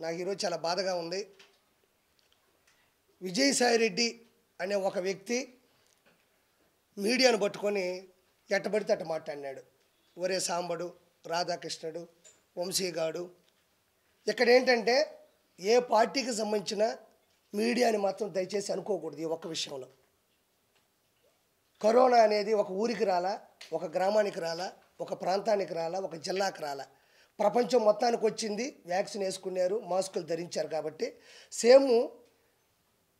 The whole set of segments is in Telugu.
నాకు ఈరోజు చాలా బాధగా ఉంది. విజయసాయిరెడ్డి అనే ఒక వ్యక్తి మీడియాను పట్టుకొని ఎట్టబడితే అట్ట మాట్లాడినాడు. ఒరే సాంబడు, రాధాకృష్ణుడు, వంశీగాడు. ఇక్కడ ఏంటంటే ఏ పార్టీకి సంబంధించిన మీడియాని మాత్రం దయచేసి అనుకోకూడదు. ఈ ఒక్క విషయంలో కరోనా అనేది ఒక ఊరికి రాలా, ఒక గ్రామానికి రాలా, ఒక ప్రాంతానికి రాలా, ఒక జిల్లాకి రాలా, ప్రపంచం మొత్తానికి వచ్చింది. వ్యాక్సిన్ వేసుకున్నారు, మాస్కులు ధరించారు. కాబట్టి సేమ్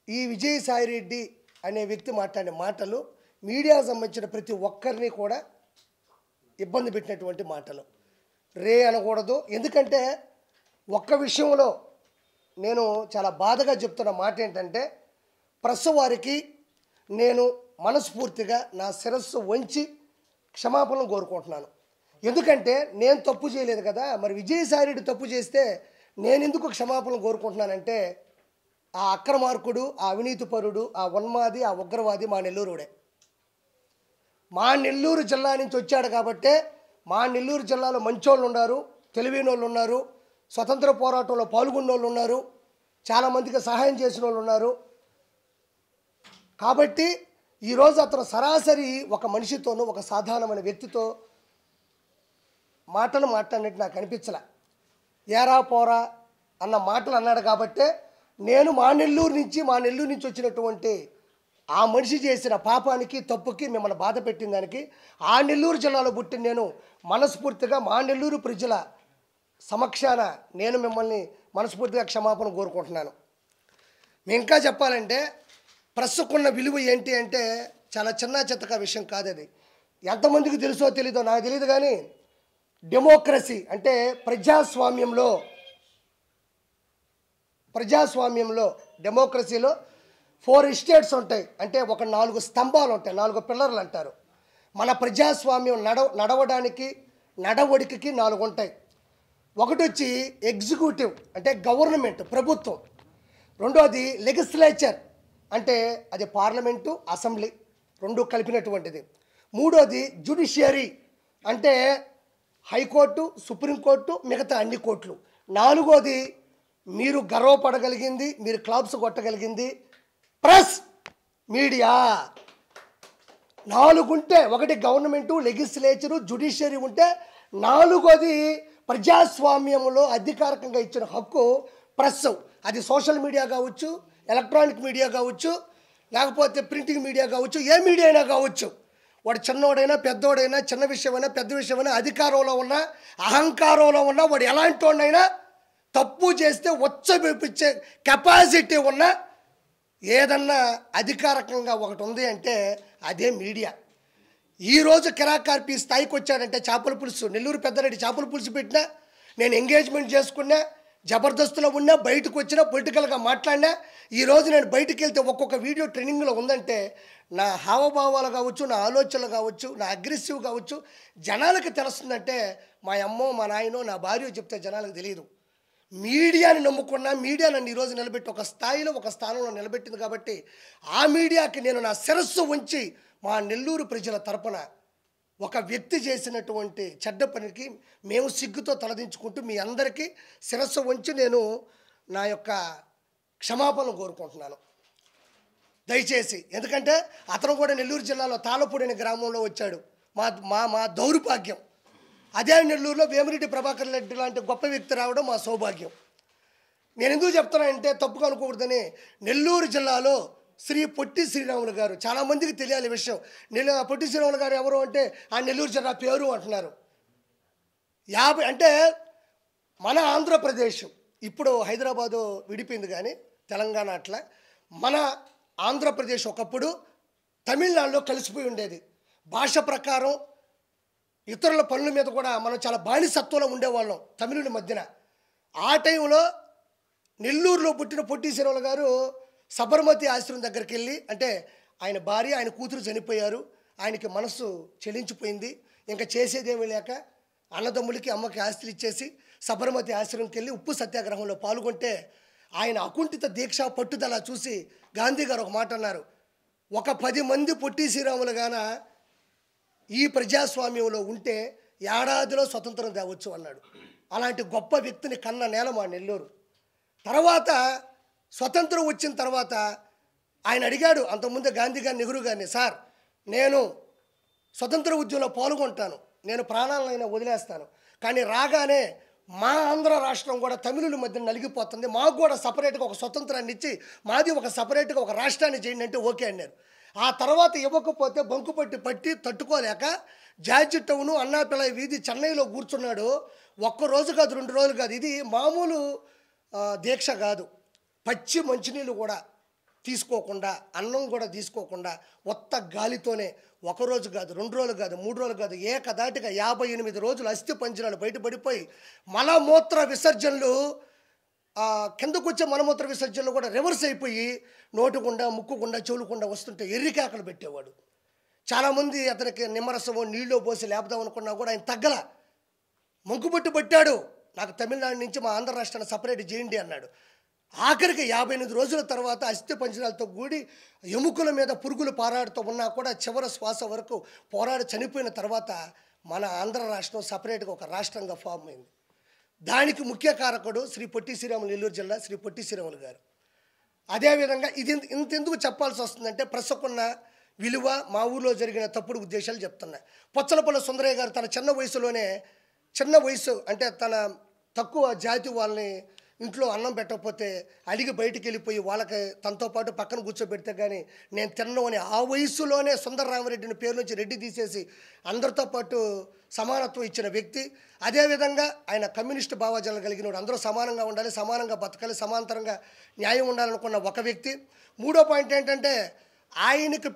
ఈ విజయసాయిరెడ్డి అనే వ్యక్తి మాట్లాడిన మాటలు మీడియాకు సంబంధించిన ప్రతి ఒక్కరిని కూడా ఇబ్బంది పెట్టినటువంటి మాటలు. రే అనకూడదు. ఎందుకంటే ఒక్క విషయంలో నేను చాలా బాధగా చెప్తున్న మాట ఏంటంటే, ప్రెస్ వారికి నేను మనస్ఫూర్తిగా నా శిరస్సు వంచి క్షమాపణలు కోరుకుంటున్నాను. ఎందుకంటే నేను తప్పు చేయలేదు కదా. మరి విజయసాయిరెడ్డి తప్పు చేస్తే నేను ఎందుకు క్షమాపణలు కోరుకుంటున్నానంటే, ఆ అక్రమార్కుడు, ఆ అవినీతిపరుడు, ఆ ఉన్మాది, ఆ ఉగ్రవాది మా నెల్లూరుడే. మా నెల్లూరు జిల్లా నుంచి వచ్చాడు కాబట్టే మా నెల్లూరు జిల్లాలో మంచోళ్ళు ఉన్నారు, తెలివైన వాళ్ళు ఉన్నారు, స్వతంత్ర పోరాటంలో పాల్గొన్న వాళ్ళు ఉన్నారు, చాలామందికి సహాయం చేసిన వాళ్ళు ఉన్నారు. కాబట్టి ఈరోజు అతను సరాసరి ఒక మనిషితోనూ, ఒక సాధారణమైన వ్యక్తితో మాటలు మాట్లాడినట్టు నాకు అనిపించలే. ఏరా పోరా అన్న మాటలు అన్నాడు. కాబట్టే నేను మా నెల్లూరు నుంచి వచ్చినటువంటి ఆ మనిషి చేసిన పాపానికి, తప్పుకి, మిమ్మల్ని బాధ పెట్టిన దానికి, ఆ నెల్లూరు జిల్లాలో పుట్టిన నేను మనస్ఫూర్తిగా మా నెల్లూరు ప్రజల సమక్షాన నేను మిమ్మల్ని మనస్ఫూర్తిగా క్షమాపణ కోరుకుంటున్నాను. మేము ఇంకా చెప్పాలంటే ప్రెస్కున్న విలువ ఏంటి అంటే చాలా చిన్న చిత్తక విషయం కాదు. అది ఎంతమందికి తెలుసో తెలీదో నాకు తెలియదు, కానీ డెమోక్రసీ అంటే ప్రజాస్వామ్యంలో డెమోక్రసీలో 4 స్టేట్స్ ఉంటాయి. అంటే ఒక 4 స్తంభాలు ఉంటాయి, 4 పిల్లర్లు అంటారు. మన ప్రజాస్వామ్యం నడవడానికి నడవడికకి 4 ఉంటాయి. ఒకటి వచ్చి ఎగ్జిక్యూటివ్ అంటే గవర్నమెంట్, ప్రభుత్వం. రెండోది లెజిస్లేచర్ అంటే అది పార్లమెంటు, అసెంబ్లీ రెండు కలిపినటువంటిది. మూడోది జ్యుడిషియరీ అంటే హైకోర్టు, సుప్రీంకోర్టు, మిగతా అన్ని కోర్టులు. నాలుగోది మీరు గర్వపడగలిగింది, మీరు క్లాప్స్ కొట్టగలిగింది ప్రెస్, మీడియా. 4 ఉంటే, ఒకటి గవర్నమెంటు, లెజిస్లేచరు, జ్యుడిషియరీ ఉంటే, నాలుగోది ప్రజాస్వామ్యంలో అధికారికంగా ఇచ్చిన హక్కు ప్రెస్. అది సోషల్ మీడియా కావచ్చు, ఎలక్ట్రానిక్ మీడియా కావచ్చు, లేకపోతే ప్రింటింగ్ మీడియా కావచ్చు, ఏ మీడియా అయినా కావచ్చు. వాడు చిన్నోడైనా పెద్దోడైనా, చిన్న విషయమైనా పెద్ద విషయమైనా, అధికారంలో ఉన్నా అహంకారంలో ఉన్నా, వాడు ఎలాంటి వాడినైనా తప్పు చేస్తే ఉచ్చబెప్పించే కెపాసిటీ ఉన్న ఏదన్నా అధికారికంగా ఒకటి ఉంది అంటే అదే మీడియా. ఈరోజు కిరాకార్పి స్థాయికి వచ్చాడంటే చేపల పులుసు, నెల్లూరు పెద్దరెడ్డి చేపల పులుసు పెట్టినా, నేను ఎంగేజ్మెంట్ చేసుకున్నా, జబర్దస్త్లో ఉన్నా, బయటకు వచ్చినా, పొలిటికల్గా మాట్లాడినా, ఈరోజు నేను బయటికి వెళ్తే ఒక్కొక్క వీడియో ట్రెండింగ్లో ఉందంటే నా హావభావాలు కావచ్చు, నా ఆలోచనలు కావచ్చు, నా అగ్రెసివ్ కావచ్చు జనాలకు తెలుస్తుందంటే మా అమ్మో, మా నాయనో, నా భార్య చెప్తే జనాలకు తెలియదు. మీడియాని నమ్ముకున్నా, మీడియా నన్ను ఈరోజు నిలబెట్టి ఒక స్థాయిలో, ఒక స్థానంలో నిలబెట్టింది. కాబట్టి ఆ మీడియాకి నేను నా శిరస్సు ఉంచి మా నెల్లూరు ప్రజల తరపున ఒక వ్యక్తి చేసినటువంటి చెడ్డ పనికి మేము సిగ్గుతో తలదించుకుంటూ మీ అందరికీ శిరస్సు వంచి నేను నా యొక్క క్షమాపణలు కోరుకుంటున్నాను దయచేసి. ఎందుకంటే అతను కూడా నెల్లూరు జిల్లాలో తాళపూడి అనే గ్రామంలో వచ్చాడు. మా దౌర్భాగ్యం. అదే నెల్లూరులో వేమిరెడ్డి ప్రభాకర్ రెడ్డి లాంటి గొప్ప వ్యక్తి రావడం మా సౌభాగ్యం. నేను ఎందుకు చెప్తున్నానంటే తప్పుగా అనుకోకూడదని. నెల్లూరు జిల్లాలో శ్రీ పొట్టి శ్రీరాములు గారు, చాలామందికి తెలియాలి విషయం. పొట్టి శ్రీరాములు గారు ఎవరు అంటే ఆ నెల్లూరు జిల్లా పేరు అంటున్నారు. 50 అంటే మన ఆంధ్రప్రదేశ్ ఇప్పుడు హైదరాబాదు విడిపోయింది, కానీ తెలంగాణ అట్లా మన ఆంధ్రప్రదేశ్ ఒకప్పుడు తమిళనాడులో కలిసిపోయి ఉండేది. భాష ప్రకారం ఇతరుల పనుల మీద కూడా మనం చాలా బానిసత్వంలో ఉండేవాళ్ళం తమిళుల మధ్యన. ఆ టైంలో నెల్లూరులో పుట్టిన పొట్టి శ్రీరాములు గారు సబర్మతి ఆశ్రమం దగ్గరికి వెళ్ళి, అంటే ఆయన భార్య, ఆయన కూతురు చనిపోయారు, ఆయనకి మనస్సు చెలించిపోయింది, ఇంకా చేసేదేమీ లేక అన్నదమ్ములకి, అమ్మకి ఆస్తులు ఇచ్చేసి సబర్మతి ఆశ్రమంకి వెళ్ళి ఉప్పు సత్యాగ్రహంలో పాల్గొంటే ఆయన అకుంఠిత దీక్ష, పట్టుదల చూసి గాంధీ గారు ఒక మాట అన్నారు, ఒక 10 మంది పొట్టి శ్రీరాములు గాన ఈ ప్రజాస్వామ్యంలో ఉంటే ఏడాదిలో స్వతంత్రం తేవచ్చు అన్నాడు. అలాంటి గొప్ప వ్యక్తిని కన్న నేల మా నెల్లూరు. తర్వాత స్వతంత్రం వచ్చిన తర్వాత ఆయన అడిగాడు అంతకుముందే గాంధీ గారిని, నెహ్రూ గారిని, సార్ నేను స్వతంత్ర ఉద్యమంలో పాల్గొంటాను, నేను ప్రాణాలనైనా వదిలేస్తాను, కానీ రాగానే మా ఆంధ్ర రాష్ట్రం కూడా తమిళుల మధ్య నలిగిపోతుంది, మాకు కూడా సపరేట్గా ఒక స్వతంత్రాన్ని ఇచ్చి మాది ఒక సపరేట్గా ఒక రాష్ట్రాన్ని చేయండి అంటే ఓకే అన్నారు. ఆ తర్వాత ఇవ్వకపోతే పట్టి తట్టుకోలేక జార్జి టౌను అన్నాపిల్లై వీధి చెన్నైలో కూర్చున్నాడు. ఒక్కరోజు కాదు, 2 రోజులు కాదు. ఇది మామూలు దీక్ష కాదు. పచ్చి మంచినీళ్ళు కూడా తీసుకోకుండా, అన్నం కూడా తీసుకోకుండా, ఒత్త గాలితోనే ఒకరోజు కాదు, 2 రోజులు కాదు, 3 రోజులు కాదు, ఏకదాటిగా 58 రోజులు అస్థి పంజరాలు బయటపడిపోయి మలమూత్ర విసర్జనలు, కిందకు వచ్చే మలమూత్ర విసర్జనలు కూడా రివర్స్ అయిపోయి నోటుకుండా, ముక్కుకుండా, చెవులుకుండా వస్తుంటే ఎర్రికేకలు పెట్టేవాడు. చాలామంది అతనికి నిమ్మరసమో నీళ్ళు పోసి లేపుదాం అనుకున్నా కూడా ఆయన తగ్గల. మంకుబట్టు పట్టాడు, నాకు తమిళనాడు నుంచి మా ఆంధ్ర రాష్ట్రాన్ని సపరేట్ చేయండి అన్నాడు. ఆఖరికి 58 రోజుల తర్వాత అస్థి పంజరాలతో కూడి ఎముకల మీద పురుగులు పారాడుతూ ఉన్నా కూడా చివరి శ్వాస వరకు పోరాడి చనిపోయిన తర్వాత మన ఆంధ్ర రాష్ట్రం సపరేట్గా ఒక రాష్ట్రంగా ఫామ్ అయింది. దానికి ముఖ్య కారకుడు శ్రీ పొట్టి శ్రీరాములు, నెల్లూరు జిల్లా శ్రీ పొట్టి శ్రీరాములు గారు. అదేవిధంగా ఇది ఇంతెందుకు చెప్పాల్సి వస్తుందంటే ప్రస్తుకున్న విలువ, మా ఊళ్ళో జరిగిన తప్పుడు ఉద్దేశాలు చెప్తున్నా. పొచ్చలపల్లి సుందరయ్య గారు తన చిన్న వయసు అంటే తన తక్కువ జాతి వాళ్ళని ఇంట్లో అన్నం పెట్టకపోతే అడిగి బయటికి వెళ్ళిపోయి వాళ్ళకి తనతో పాటు పక్కన కూర్చోబెడితే కానీ నేను తిన్ను అని ఆ వయసులోనే సుందరరామరెడ్డిని పేరు నుంచి రెడ్డి తీసేసి అందరితో పాటు సమానత్వం ఇచ్చిన వ్యక్తి. అదేవిధంగా ఆయన కమ్యూనిస్టు భావజాలం కలిగినవాడు. అందరూ సమానంగా ఉండాలి, సమానంగా బతకాలి, సమాంతరంగా న్యాయం ఉండాలనుకున్న ఒక వ్యక్తి. 3వ పాయింట్ ఏంటంటే ఆయనకు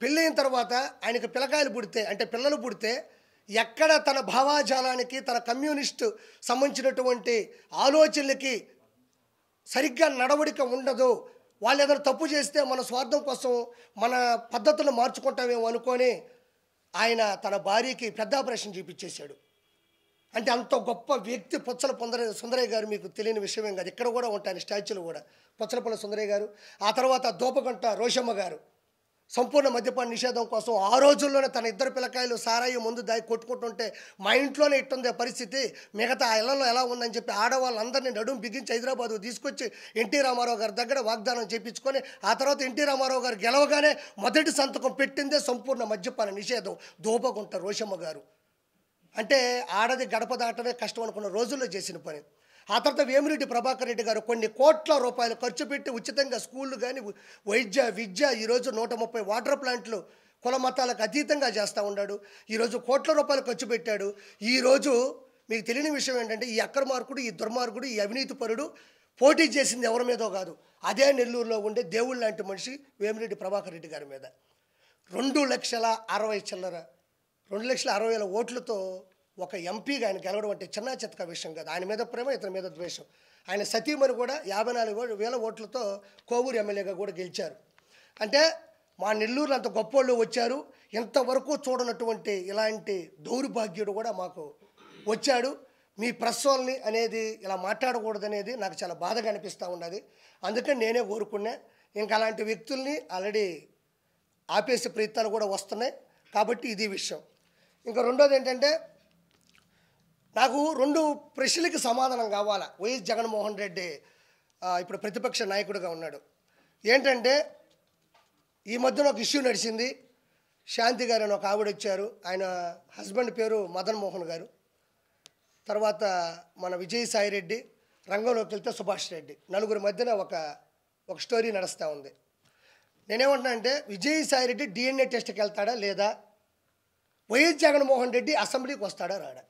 పెళ్ళైన తర్వాత ఆయనకు పిల్లకాయలు పుడితే అంటే పిల్లలు పుడితే ఎక్కడ తన భావాజాలానికి, తన కమ్యూనిస్టు సంబంధించినటువంటి ఆలోచనలకి సరిగ్గా నడవడిక ఉండదు, వాళ్ళు ఏదైనా తప్పు చేస్తే మన స్వార్థం కోసం మన పద్ధతులను మార్చుకుంటామేమో అనుకొని ఆయన తన భార్యకి పెద్ద ఆపరేషన్ చేయించేశాడు. అంటే అంత గొప్ప వ్యక్తి సుందరయ్య గారు. మీకు తెలియని విషయమేం కాదు, ఇక్కడ కూడా ఉంటాయి స్టాచ్యూలు కూడా. పొచ్చలపల్లి సుందరయ్య గారు. ఆ తర్వాత దోపగంట రోషమ్మ గారు సంపూర్ణ మద్యపాన నిషేధం కోసం ఆ రోజుల్లోనే తన 2 పిల్లకాయలు సారాయి ముందు దాగి కొట్టుకుంటుంటే మా ఇంట్లోనే ఇట్టుంది పరిస్థితి, మిగతా ఆ ఇళ్లలో ఎలా ఉందని చెప్పి ఆడవాళ్ళందరినీ నడుము బిగించి హైదరాబాద్ తీసుకొచ్చి ఎన్టీ రామారావు గారి దగ్గర వాగ్దానం చేయించుకొని ఆ తర్వాత ఎన్టీ రామారావు గారు గెలవగానే మొదటి సంతకం పెట్టిందే సంపూర్ణ మద్యపాన నిషేధం దోపగుంట రోషమ్మ గారు. అంటే ఆడది గడప దాటమే కష్టం అనుకున్న రోజుల్లో చేసిన పని. ఆ తర్వాత వేమిరెడ్డి ప్రభాకర్ రెడ్డి గారు కొన్ని కోట్ల రూపాయలు ఖర్చు పెట్టి ఉచితంగా స్కూళ్ళు కానీ, వైద్య, విద్య, ఈరోజు 130 వాటర్ ప్లాంట్లు కుల మతాలకు అతీతంగా చేస్తూ ఉన్నాడు. ఈరోజు కోట్ల రూపాయలు ఖర్చు పెట్టాడు. ఈరోజు మీకు తెలియని విషయం ఏంటంటే ఈ అక్రమార్కుడు, ఈ దుర్మార్గుడు, ఈ అవినీతి పరుడు పోటీ చేసింది ఎవరి మీదో కాదు, అదే నెల్లూరులో ఉండే దేవుళ్ళ లాంటి మనిషి వేమిరెడ్డి ప్రభాకర్ రెడ్డి గారి మీద 2,60,000 ఓట్లతో ఒక ఎంపీగా ఆయన గెలవడం అంటే చిన్న చితక విషయం కాదు. ఆయన మీద ప్రేమ, ఇతని మీద ద్వేషం. ఆయన సతీమణి కూడా 54,000 ఓట్లతో కోవూరు ఎమ్మెల్యేగా కూడా గెలిచారు. అంటే మా నెల్లూరులో అంత గొప్పోళ్ళు వచ్చారు. ఇంతవరకు చూడనటువంటి ఇలాంటి దౌర్భాగ్యుడు కూడా మాకు వచ్చాడు. మీ ప్రెస్ వాళ్ళని అనేది ఇలా మాట్లాడకూడదనేది నాకు చాలా బాధగా అనిపిస్తూ ఉన్నది. అందుకని నేనే కోరుకున్నా. ఇంకా అలాంటి వ్యక్తుల్ని ఆల్రెడీ ఆపేసే ప్రయత్నాలు కూడా వస్తున్నాయి. కాబట్టి ఇది విషయం. ఇంకా రెండోది ఏంటంటే నాకు 2 ప్రశ్నలకి సమాధానం కావాలా. వైఎస్ జగన్మోహన్ రెడ్డి ఇప్పుడు ప్రతిపక్ష నాయకుడిగా ఉన్నాడు. ఏంటంటే ఈ మధ్యన ఒక ఇష్యూ నడిచింది. శాంతి గారు అని ఒక ఆవిడ వచ్చారు. ఆయన హస్బెండ్ పేరు మదన్ మోహన్ గారు. తర్వాత మన విజయసాయి రెడ్డి, రంగంలోకి వెళ్తే సుభాష్ రెడ్డి, నలుగురి మధ్యన ఒక స్టోరీ నడుస్తూ ఉంది. నేనేమంటున్నా అంటే విజయసాయి రెడ్డి DNA టెస్ట్కి వెళ్తాడా లేదా, వైఎస్ జగన్మోహన్ రెడ్డి అసెంబ్లీకి వస్తాడా రాడా?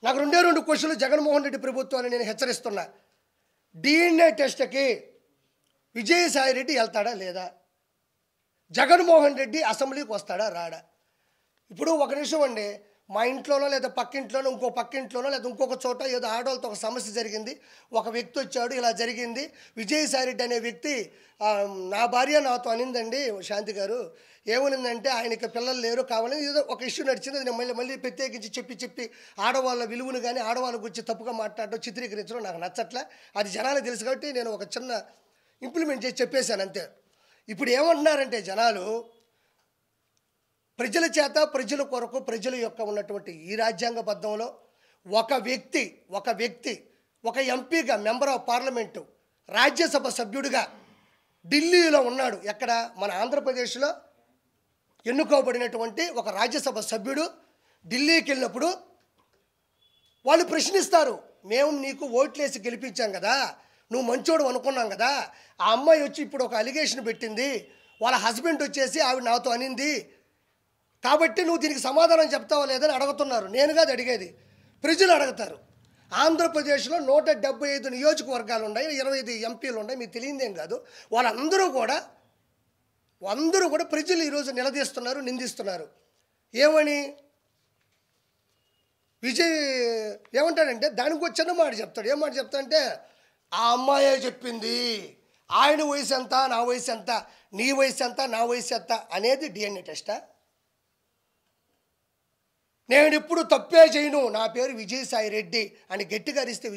నాకు 2 క్వశ్చన్లు జగన్మోహన్ రెడ్డి ప్రభుత్వాన్ని నేను హెచ్చరిస్తున్నా. DNA టెస్ట్కి విజయసాయి రెడ్డి వెళ్తాడా లేదా, జగన్మోహన్ రెడ్డి అసెంబ్లీకి వస్తాడా రాడా? ఇప్పుడు ఒక నిమిషం అండి, మా ఇంట్లోనో లేదా పక్కింట్లోనో ఇంకో పక్కింట్లోనో లేదా ఇంకొక చోట ఏదో ఆడవాళ్ళతో ఒక సమస్య జరిగింది, ఒక వ్యక్తి వచ్చాడు, ఇలా జరిగింది, విజయసాయి రెడ్డి అనే వ్యక్తి నా భార్య నాతో అనిందండి శాంతి గారు, ఏమనిందంటే ఆయనకి పిల్లలు లేరు కావాలని ఏదో ఒక ఇష్యూ నడిచింది. అది మళ్ళీ ప్రత్యేకించి చెప్పి ఆడవాళ్ళ విలువను కానీ ఆడవాళ్ళ గురించి తప్పుగా మాట్లాడడం, చిత్రీకరించడం నాకు నచ్చట్లే. అది జనాలకు తెలుసు కాబట్టి నేను ఒక చిన్న ఇంప్లిమెంట్ చేసి చెప్పేశాను అంతే. ఇప్పుడు ఏమంటున్నారంటే జనాలు ప్రజల చేత, ప్రజల కొరకు, ప్రజల యొక్క ఉన్నటువంటి ఈ రాజ్యాంగబద్ధంలో ఒక వ్యక్తి ఒక ఎంపీగా మెంబర్ ఆఫ్ పార్లమెంటు రాజ్యసభ సభ్యుడిగా ఢిల్లీలో ఉన్నాడు. ఎక్కడ? మన ఆంధ్రప్రదేశ్లో ఎన్నుకోబడినటువంటి ఒక రాజ్యసభ సభ్యుడు ఢిల్లీకి వెళ్ళినప్పుడు వాళ్ళు ప్రశ్నిస్తారు, మేము నీకు ఓట్లేసి గెలిపించాం కదా, నువ్వు మంచోడు అనుకున్నాం కదా, ఆ అమ్మాయి వచ్చి ఇప్పుడు ఒక అలిగేషన్ పెట్టింది, వాళ్ళ హస్బెండ్ వచ్చేసి ఆవిడ నాతో అనింది, కాబట్టి నువ్వు దీనికి సమాధానం చెప్తావా లేదని అడుగుతున్నారు. నేను కాదు అడిగేది, ప్రజలు అడుగుతారు. ఆంధ్రప్రదేశ్లో 175 నియోజకవర్గాలు ఉన్నాయి, 25 ఎంపీలు ఉన్నాయి, మీకు తెలియదేం కాదు. వాళ్ళందరూ కూడా ప్రజలు ఈరోజు నిలదీస్తున్నారు, నిందిస్తున్నారు. ఏమని? విజయ్ ఏమంటాడంటే దానికి ఒక చిన్న మాట చెప్తాడు. ఏం మాట చెప్తాడంటే, ఆ అమ్మాయే చెప్పింది, ఆయన వయసు ఎంత, నా వయసు ఎంత, నీ వయసు ఎంత, నా వయసు ఎంత అనేది డిఎన్ఏ టెస్టా? నేను ఇప్పుడు తప్పే చేయను, నా పేరు విజయసాయి రెడ్డి అని గట్టిగా అరిస్తే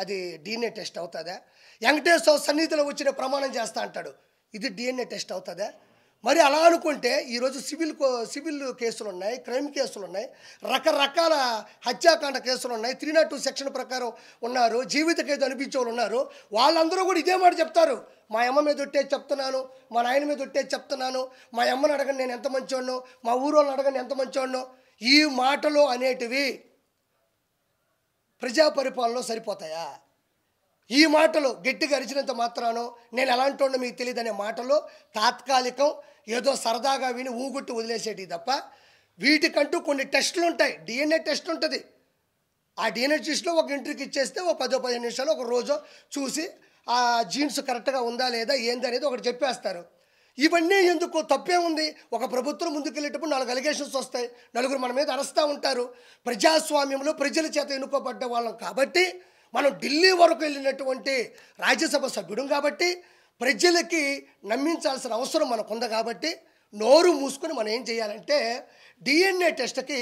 అది డిఎన్ఏ టెస్ట్ అవుతుందా? వెంకటేశ్వర సన్నిధిలో వచ్చిన ప్రమాణం చేస్తా అంటాడు, ఇది డిఎన్ఏ టెస్ట్ అవుతుందా? మరి అలా అనుకుంటే ఈరోజు సివిల్ కేసులు ఉన్నాయి, క్రైమ్ కేసులు ఉన్నాయి, రకరకాల హత్యాకాండ కేసులు ఉన్నాయి, 302 సెక్షన్ ప్రకారం ఉన్నారు, జీవిత ఖైదు అనిపించే వాళ్ళు ఉన్నారు. వాళ్ళందరూ కూడా ఇదే మాట చెప్తారు, మా అమ్మ మీద ఒట్టేసి చెప్తున్నాను, మా నాయన మీద ఒట్టేసి చెప్తున్నాను, మా అమ్మని అడగని నేను ఎంత మంచోడ్నో, మా ఊరోళ్ళని అడగని ఎంత మంచోడ్నో. ఈ మాటలు అనేటివి ప్రజా పరిపాలనలో సరిపోతాయా? ఈ మాటలు గట్టిగా అరిచినంత మాత్రానో నేను ఎలాంటి వాడినో మీకు తెలియదు అనే మాటలు తాత్కాలికం, ఏదో సరదాగా విని ఊగుట్టి వదిలేసేటి తప్ప వీటికంటూ కొన్ని టెస్టులు ఉంటాయి. డిఎన్ఏ టెస్ట్ ఉంటుంది. ఆ డిఎన్ఏ టెస్ట్లో ఒక ఇంటర్వ్యూకి ఇచ్చేస్తే ఒక 10-15 నిమిషాలు ఒక రోజు చూసి ఆ జీన్స్ కరెక్ట్గా ఉందా లేదా ఏంది అనేది ఒకటి చెప్పేస్తారు. ఇవన్నీ ఎందుకు? తప్పే ఉంది. ఒక ప్రభుత్వం ముందుకెళ్ళేటప్పుడు 4 అలిగేషన్స్ వస్తాయి, నలుగురు మన మీద అరుస్తూ ఉంటారు. ప్రజాస్వామ్యంలో ప్రజల చేత ఎన్నుకోబడ్డ వాళ్ళం కాబట్టి, మనం ఢిల్లీ వరకు వెళ్ళినటువంటి రాజ్యసభ సభ్యుడు కాబట్టి, ప్రజలకి నమ్మించాల్సిన అవసరం మనకుంది కాబట్టి, నోరు మూసుకొని మనం ఏం చేయాలంటే డిఎన్ఏ టెస్ట్కి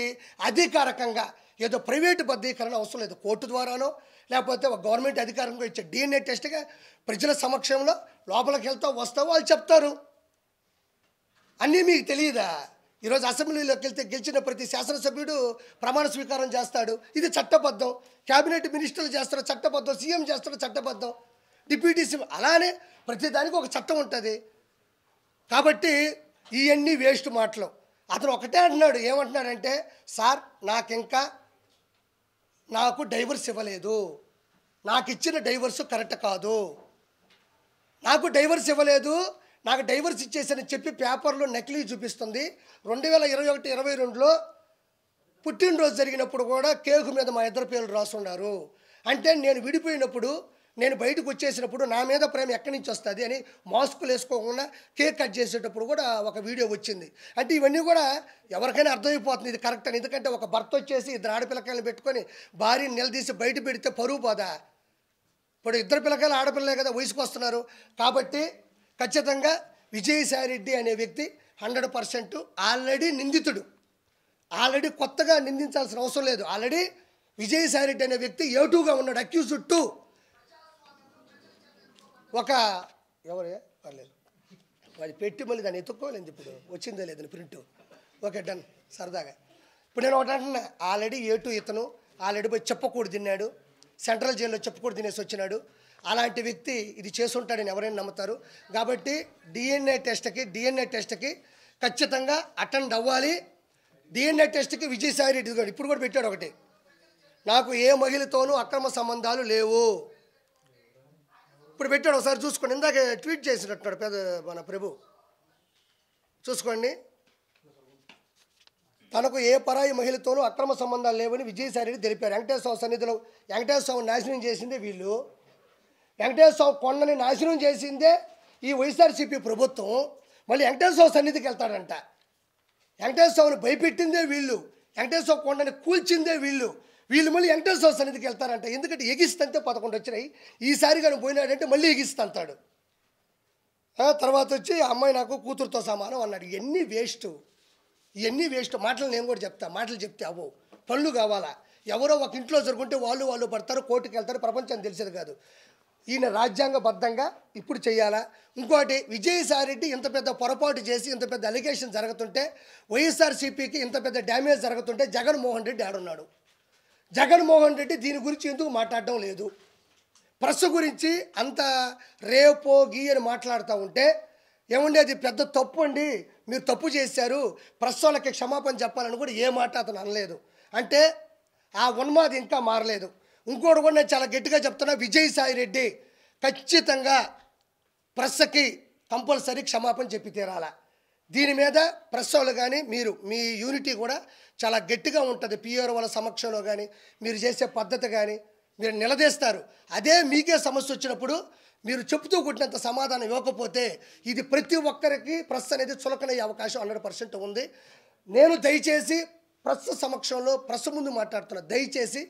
అధికారికంగా ఏదో ప్రైవేటు బద్దీకరణ అవసరం లేదు, కోర్టు ద్వారానో లేకపోతే ఒక గవర్నమెంట్ అధికారంగా ఇచ్చే డిఎన్ఏ టెస్ట్గా ప్రజల సమక్షంలో లోపలికి వెళ్తావు వస్తావు, వాళ్ళు చెప్తారు. అన్నీ మీకు తెలియదా? ఈరోజు అసెంబ్లీలోకి వెళ్తే గెలిచిన ప్రతి శాసనసభ్యుడు ప్రమాణ స్వీకారం చేస్తాడు, ఇది చట్టబద్ధం. క్యాబినెట్ మినిస్టర్లు చేస్తారు చట్టబద్ధం, సీఎం చేస్తారు చట్టబద్ధం, డిప్యూటీ సీఎం, అలానే ప్రతిదానికి ఒక చట్టం ఉంటుంది. కాబట్టి ఇవన్నీ వేస్ట్ మాటలు. అతను ఒకటే అంటున్నాడు, ఏమంటున్నాడంటే, సార్ నాకు డైవర్స్ ఇవ్వలేదు, నాకు ఇచ్చిన డైవర్స్ కరెక్ట్ కాదు, నాకు డైవర్స్ ఇవ్వలేదు, నాకు డైవర్స్ ఇచ్చేసని చెప్పి పేపర్లో నకిలీ చూపిస్తుంది. 2021-22లో పుట్టినరోజు జరిగినప్పుడు కూడా కేకు మీద మా ఇద్దరు పేర్లు రాసున్నారు. అంటే నేను విడిపోయినప్పుడు, నేను బయటకు వచ్చేసినప్పుడు నా మీద ప్రేమ ఎక్కడి నుంచి వస్తుంది అని మాస్కులు వేసుకోకుండా కేక్ కట్ చేసేటప్పుడు కూడా ఒక వీడియో వచ్చింది. అంటే ఇవన్నీ కూడా ఎవరికైనా అర్థమైపోతుంది ఇది కరెక్ట్ అని. ఎందుకంటే ఒక భర్త వచ్చేసి 2 ఆడపిల్లకాయలు పెట్టుకొని భార్యని నిలదీసి బయట పెడితే పరువు పోదా? ఇప్పుడు 2 పిల్లకాయలు ఆడపిల్లలే కదా, వయసుకు వస్తున్నారు. కాబట్టి ఖచ్చితంగా విజయసాయి రెడ్డి అనే వ్యక్తి 100% ఆల్రెడీ నిందితుడు. ఆల్రెడీ కొత్తగా నిందించాల్సిన అవసరం లేదు. ఆల్రెడీ విజయసాయి రెడ్డి అనే వ్యక్తి A2గా ఉన్నాడు, అక్యూజ్డ్ 2. ఎవరే పర్లేదు, వాడి పెట్టి మళ్ళీ దాన్ని ఎత్తుక్కోలేదు, ఇప్పుడు వచ్చిందో లేదని ప్రింట్. ఓకే, డన్, సరదాగా. ఇప్పుడు నేను ఒకటి అంటున్నా, ఆల్రెడీ A2 ఇతను ఆల్రెడీ పోయి చెప్పకూడదు తిన్నాడు, సెంట్రల్ జైల్లో చెప్పకూడదు తినేసి వచ్చినాడు. అలాంటి వ్యక్తి ఇది చేసుంటాడని ఎవరైనా నమ్ముతారు. కాబట్టి డిఎన్ఏ టెస్ట్కి ఖచ్చితంగా అటెండ్ అవ్వాలి. డిఎన్ఏ టెస్ట్కి విజయసాయి రెడ్డి ఇప్పుడు కూడా పెట్టాడు ఒకటి, నాకు ఏ మహిళతోనూ అక్రమ సంబంధాలు లేవు. ఇప్పుడు పెట్టాడు, ఒకసారి చూసుకోండి. ఇందాక ట్వీట్ చేసినట్టున్నాడు మన ప్రభు, చూసుకోండి. తనకు ఏ పరాయి మహిళతోనూ అక్రమ సంబంధాలు లేవని విజయసాయి రెడ్డి తెలిపారు. వెంకటేశ్వర సన్నిధిలో వెంకటేశ్వర నాశనం చేసిందే వీళ్ళు, వెంకటేశ్వర కొండని నాశనం చేసిందే ఈ వైఎస్ఆర్సీపీ ప్రభుత్వం. మళ్ళీ వెంకటేశ్వర సన్నిధికి వెళ్తాడంట. వెంకటేశ్వరని భయపెట్టిందే వీళ్ళు, వెంకటేశ్వర కొండని కూల్చిందే వీళ్ళు మళ్ళీ వెంకటేశ్వర సన్నిధికి వెళ్తారంట. ఎందుకంటే ఎగిస్తంటే 11 వచ్చినాయి, ఈసారి కానీ పోయినాడంటే మళ్ళీ ఎగిస్తాంటాడు. తర్వాత వచ్చి అమ్మాయి నాకు కూతురుతో సమానం అన్నాడు. ఇవన్నీ వేస్ట్ మాటలు. నేను కూడా చెప్తా, మాటలు చెప్తే అవ్వవు, పనులు కావాలా. ఎవరో ఒక ఇంట్లో జరుగుంటే వాళ్ళు పడతారు, కోర్టుకు వెళ్తారు, ప్రపంచానికి తెలిసేది కాదు. ఈయన రాజ్యాంగబద్ధంగా ఇప్పుడు చేయాలా. ఇంకోటి, విజయసాయి రెడ్డి ఇంత పెద్ద పొరపాటు చేసి ఇంత పెద్ద అలిగేషన్ జరుగుతుంటే, వైఎస్ఆర్సీపీకి ఇంత పెద్ద డ్యామేజ్ జరుగుతుంటే జగన్మోహన్ రెడ్డి ఆడున్నాడు. జగన్మోహన్ రెడ్డి దీని గురించి ఎందుకు మాట్లాడడం లేదు? ప్రెస్ గురించి అంత రేపో గీ అని మాట్లాడుతూ ఉంటే ఏమండి అది పెద్ద తప్పు అండి, మీరు తప్పు చేశారు, ప్రెస్ వాళ్ళకి క్షమాపణ చెప్పాలని కూడా ఏ మాట అతను అనలేదు. అంటే ఆ ఉన్మాది ఇంకా మారలేదు. ఇంకోటి కూడా నేను చాలా గట్టిగా చెప్తున్నా, విజయసాయి రెడ్డి ఖచ్చితంగా ప్రెస్కి కంపల్సరీ క్షమాపణ చెప్పి తీరాల. దీని మీద ప్రెస్ వాళ్ళు కానీ మీరు మీ యూనిటీ కూడా చాలా గట్టిగా ఉంటుంది. పిఆర్ వాళ్ళ సమక్షంలో కానీ మీరు చేసే పద్ధతి కానీ మీరు నిలదీస్తారు. అదే మీకే సమస్య వచ్చినప్పుడు మీరు చెప్తూ కొట్టినంత సమాధానం ఇవ్వకపోతే ఇది ప్రతి ఒక్కరికి ప్రెస్ అనేది చులకనయ్యే అవకాశం 100% ఉంది. నేను దయచేసి ప్రెస్ సమక్షంలో ప్రెస్ ముందు మాట్లాడుతున్నా, దయచేసి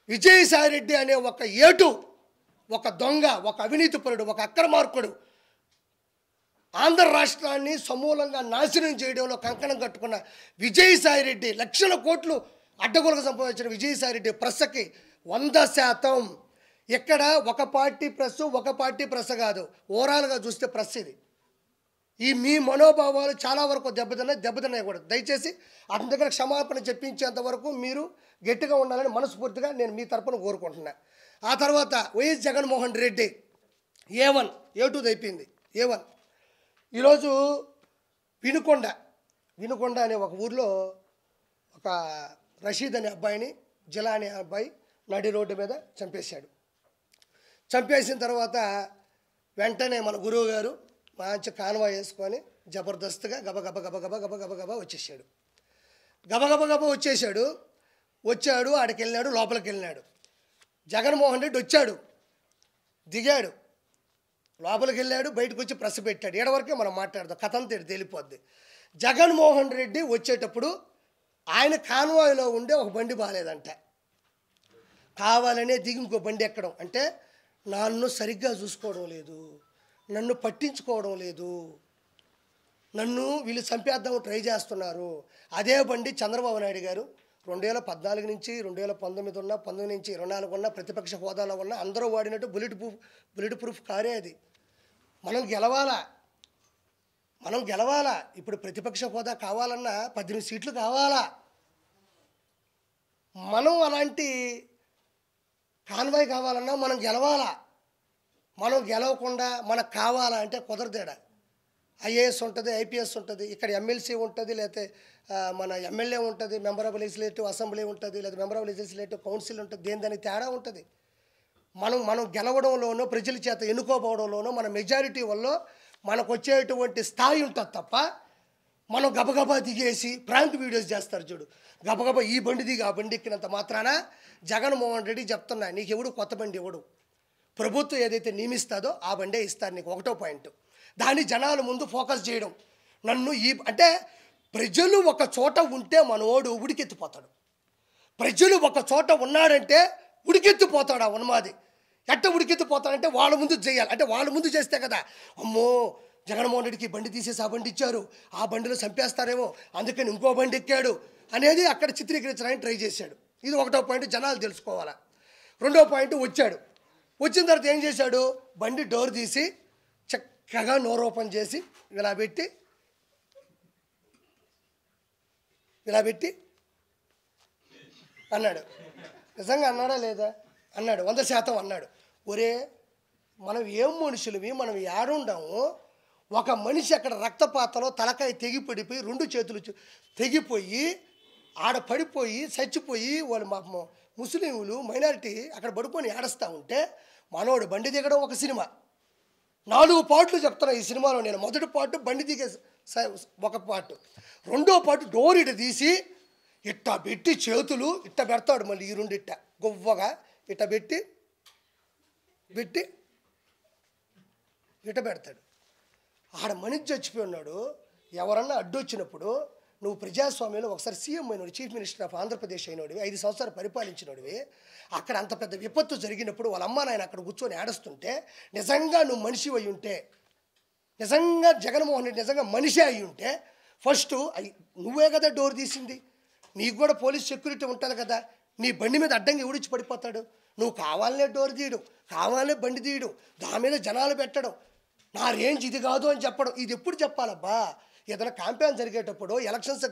విజయసాయి రెడ్డి అనే ఒక ఏటు, ఒక దొంగ, ఒక అవినీతిపరుడు, ఒక అక్రమార్కుడు ఆంధ్ర రాష్ట్రాన్ని సమూలంగా నాశనం చేయడంలో కంకణం కట్టుకున్న విజయసాయి రెడ్డి, లక్షల కోట్లు అడ్డగోలుగా సంపాదించిన విజయసాయి రెడ్డి ప్రెస్కి 100% ఇక్కడ ఒక పార్టీ ప్రెస్ కాదు, ఓవరాల్గా చూస్తే ప్రెస్ ఇది. ఈ మీ మనోభావాలు చాలా వరకు దెబ్బతిన్నాయి కూడా. దయచేసి అతని దగ్గర క్షమాపణ చెప్పించేంత వరకు మీరు గట్టిగా ఉండాలని మనస్ఫూర్తిగా నేను మీ తరపున కోరుకుంటున్నా. ఆ తర్వాత YS Jaganmohan Reddy A1 A2 అయిపోయింది. A1 ఈరోజు వినుకొండ అనే ఒక ఊర్లో ఒక రషీద్ అనే అబ్బాయిని, జిలా అనే అబ్బాయి నడి రోడ్డు మీద చంపేశాడు. చంపేసిన తర్వాత వెంటనే మన గురువు గారు మంచి కాన్వా వేసుకొని జబర్దస్త్గా గబగబా వచ్చేసాడు. గబగబా వచ్చాడు, ఆడికి వెళ్ళినాడు, లోపలికి వెళ్ళినాడు. జగన్మోహన్ రెడ్డి వచ్చాడు, దిగాడు, లోపలికి వెళ్ళాడు, బయటకు వచ్చి ప్రెస్ పెట్టాడు. ఏడవరకే మనం మాట్లాడదాం, కథ అంతా తేలిపోద్ది. జగన్మోహన్ రెడ్డి వచ్చేటప్పుడు ఆయన కాన్వాయ్లో ఉండే ఒక బండి బాగాలేదంట, కావాలనే దిగి ఇంకో బండి ఎక్కడం. అంటే నన్ను సరిగ్గా చూసుకోవడం లేదు, నన్ను పట్టించుకోవడం లేదు, నన్ను వీళ్ళు చంపేద్దాము ట్రై చేస్తున్నారు. అదే బండి చంద్రబాబు నాయుడు గారు 2014 నుంచి 2019 ఉన్న, 19 నుంచి 24 ఉన్న, ప్రతిపక్ష హోదాలో ఉన్న అందరూ వాడినట్టు బుల్లెట్ ప్రూఫ్ కారే అది. మనం గెలవాలా. ఇప్పుడు ప్రతిపక్ష హోదా కావాలన్నా 18 సీట్లు కావాలా. మనం అలాంటి కాన్వాయ్ కావాలన్నా మనం గెలవాలా. మనం గెలవకుండా మనకు కావాలా అంటే కుదరదేడా. ఐఏఎస్ ఉంటుంది, ఐపీఎస్ ఉంటుంది, ఇక్కడ ఎమ్మెల్సీ ఉంటుంది, లేకపోతే మన ఎమ్మెల్యే ఉంటుంది, మెంబర్ ఆఫ్ లెజిస్లేటివ్ అసెంబ్లీ ఉంటుంది, లేదా మెంబర్ ఆఫ్ లెజిస్లేటివ్ కౌన్సిల్ ఉంటుంది. దానికి తేడా ఉంటుంది. మనం గెలవడంలోనో, ప్రజల చేత ఎన్నుకోబోవడంలోనో, మన మెజారిటీ వల్ల మనకు వచ్చేటువంటి స్థాయి ఉంటుంది తప్ప మనం గబగబా దిగేసి ప్రాంక్ వీడియోస్ చేస్తారు చూడు, గబగబా ఈ బండి దిగి ఆ బండి ఎక్కినంత మాత్రాన జగన్మోహన్ రెడ్డి చెప్తున్నా, నీకు ఎవడు కొత్త బండి ఎవడు, ప్రభుత్వం ఏదైతే నియమిస్తుందో ఆ బండే ఇస్తారు నీకు. ఒకటో పాయింట్, దాన్ని జనాల ముందు ఫోకస్ చేయడం. నన్ను అంటే ప్రజలు ఒక చోట ఉంటే మనోడు ఉడికెత్తిపోతాడు. ప్రజలు ఒక చోట ఉన్నాడంటే ఉడికెత్తిపోతాడు ఆ ఉన్మాది. ఎట్ట ఉడికెత్తిపోతాడంటే వాళ్ళ ముందు చేయాలి. అంటే వాళ్ళ ముందు చేస్తే కదా, అమ్మో జగన్మోహన్ రెడ్డికి బండి తీసేసి ఆ బండి ఇచ్చారు, ఆ బండిలో చంపేస్తారేమో అందుకని ఇంకో బండి ఎక్కాడు అనేది అక్కడ చిత్రీకరించడానికి ట్రై చేశాడు. ఇది ఒకటో పాయింట్, జనాలు తెలుసుకోవాలా. రెండో పాయింట్, వచ్చిన తర్వాత ఏం చేశాడు, బండి డోర్ తీసి చక్కగా నోరు ఓపెన్ చేసి ఇలా పెట్టి అన్నాడు. నిజంగా అన్నాడా లేదా? అన్నాడు, 100% అన్నాడు. ఒరే మనం ఏం మనుషులవి, మనం ఏడుండాము. ఒక మనిషి అక్కడ రక్తపాతలో తలకాయ తెగిపడిపోయి 2 చేతులు తెగిపోయి ఆడ పడిపోయి చచ్చిపోయి వాళ్ళు మా ముస్లింలు మైనారిటీ అక్కడ పడుకొని ఏడుస్తూ ఉంటే మనోడు బండి దిగడం ఒక సినిమా. 4 పార్ట్లు చెప్తున్నా ఈ సినిమాలో నేను. మొదటి పార్ట్ బండి దిగే ఒక పార్ట్, రెండో పార్ట్ డోర్ ఇట తీసి ఇట్ట పెట్టి చేతులు ఇట్ట పెడతాడు, మళ్ళీ ఈ 2 ఇట్ట గొవ్వగా ఇట్ట పెట్టి ఇట్ట పెడతాడు. ఆడ మనిషి చచ్చిపోయి ఉన్నాడు. ఎవరన్నా అడ్డొచ్చినప్పుడు నువ్వు ప్రజాస్వామ్యంలో ఒకసారి సీఎం అయినోడు, చీఫ్ మినిస్టర్ ఆఫ్ ఆంధ్రప్రదేశ్ అయినోడివి, 5 సంవత్సరాలు పరిపాలించినోడివి, అక్కడ అంత పెద్ద విపత్తు జరిగినప్పుడు వాళ్ళ అమ్మ నాయన అక్కడ కూర్చొని ఏడుస్తుంటే నిజంగా నువ్వు మనిషి అయి ఉంటే, నిజంగా జగన్మోహన్ రెడ్డి నిజంగా మనిషి అయి ఉంటే ఫస్ట్ నువ్వే కదా డోర్ తీసింది, నీకు కూడా పోలీస్ సెక్యూరిటీ ఉంటుంది కదా, నీ బండి మీద అడ్డంగా ఎవడిచ్చి పడిపోతాడు? నువ్వు కావాలనే డోర్ తీయడం, కావాలనే బండి తీయడం, దాని మీద జనాలు పెట్టడం, నా రేంజ్ ఇది కాదు అని చెప్పడం. ఇది ఎప్పుడు చెప్పాలబ్బా? ఏదైనా క్యాంపెయిన్ జరిగేటప్పుడు ఎలక్షన్స్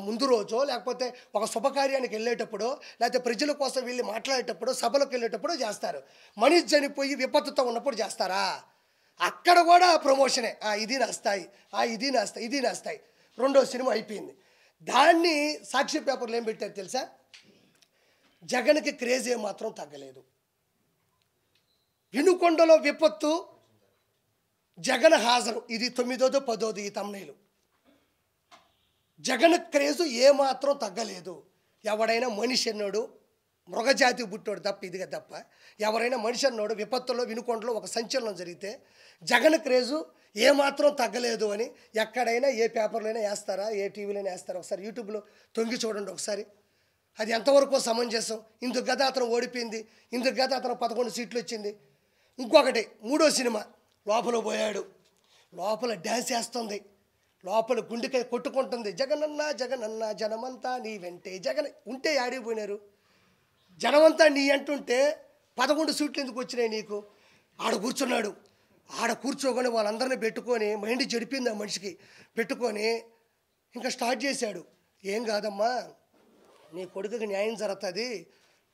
ముందు రోజో లేకపోతే ఒక శుభకార్యానికి వెళ్ళేటప్పుడు లేకపోతే ప్రజల కోసం వెళ్ళి మాట్లాడేటప్పుడు సభలకు వెళ్ళేటప్పుడు చేస్తారు. మనిషి చనిపోయి విపత్తుతో ఉన్నప్పుడు చేస్తారా? అక్కడ కూడా ప్రమోషనే. ఇది నాస్తాయి, ఇది నాస్తాయి, ఇది నాస్తాయి. రెండో సినిమా అయిపోయింది. దాన్ని సాక్షి పేపర్లు ఏం పెట్టారు తెలుసా? జగన్కి క్రేజ్ ఏమాత్రం తగ్గలేదు. వినుకొండలో విపత్తు, జగన్ హాజరు. ఇది 9వ 10వ ఈ తమ్నైలు. జగన్ క్రేజు ఏమాత్రం తగ్గలేదు. ఎవడైనా మనిషి అన్నాడు, మృగజాతి పుట్టాడు తప్ప ఇదిగా తప్ప ఎవరైనా మనిషి అన్నాడు విపత్తులో వినుకొండలో ఒక సంచలనం జరిగితే జగన్ క్రేజు ఏమాత్రం తగ్గలేదు అని ఎక్కడైనా ఏ పేపర్లోనే వేస్తారా, ఏ టీవీలోనే వేస్తారా? ఒకసారి యూట్యూబ్లో తొంగి చూడండి ఒకసారి. అది ఎంతవరకు సమంజసం? ఇందుకు గత అతను ఓడిపోయింది, ఇందుకు గత అతను 11 సీట్లు వచ్చింది. ఇంకొకటి మూడో సినిమా లోపల పోయాడు, లోపల డ్యాన్స్ వేస్తుంది, లోపల గుండెకాయ కొట్టుకుంటుంది. జగనన్న జగనన్న జనమంతా నీ వెంటే. జగన్ ఉంటే ఆడిపోయినారు. జనమంతా నీ అంటుంటే 11 సీట్లు ఎందుకు వచ్చినాయి నీకు? ఆడ కూర్చున్నాడు. ఆడ కూర్చోకొని వాళ్ళందరినీ పెట్టుకొని మైండ్ చెడిపింది ఆ మనిషికి. పెట్టుకొని ఇంకా స్టార్ట్ చేశాడు. ఏం కాదమ్మా, నీ కొడుకుకి న్యాయం జరుగుతుంది.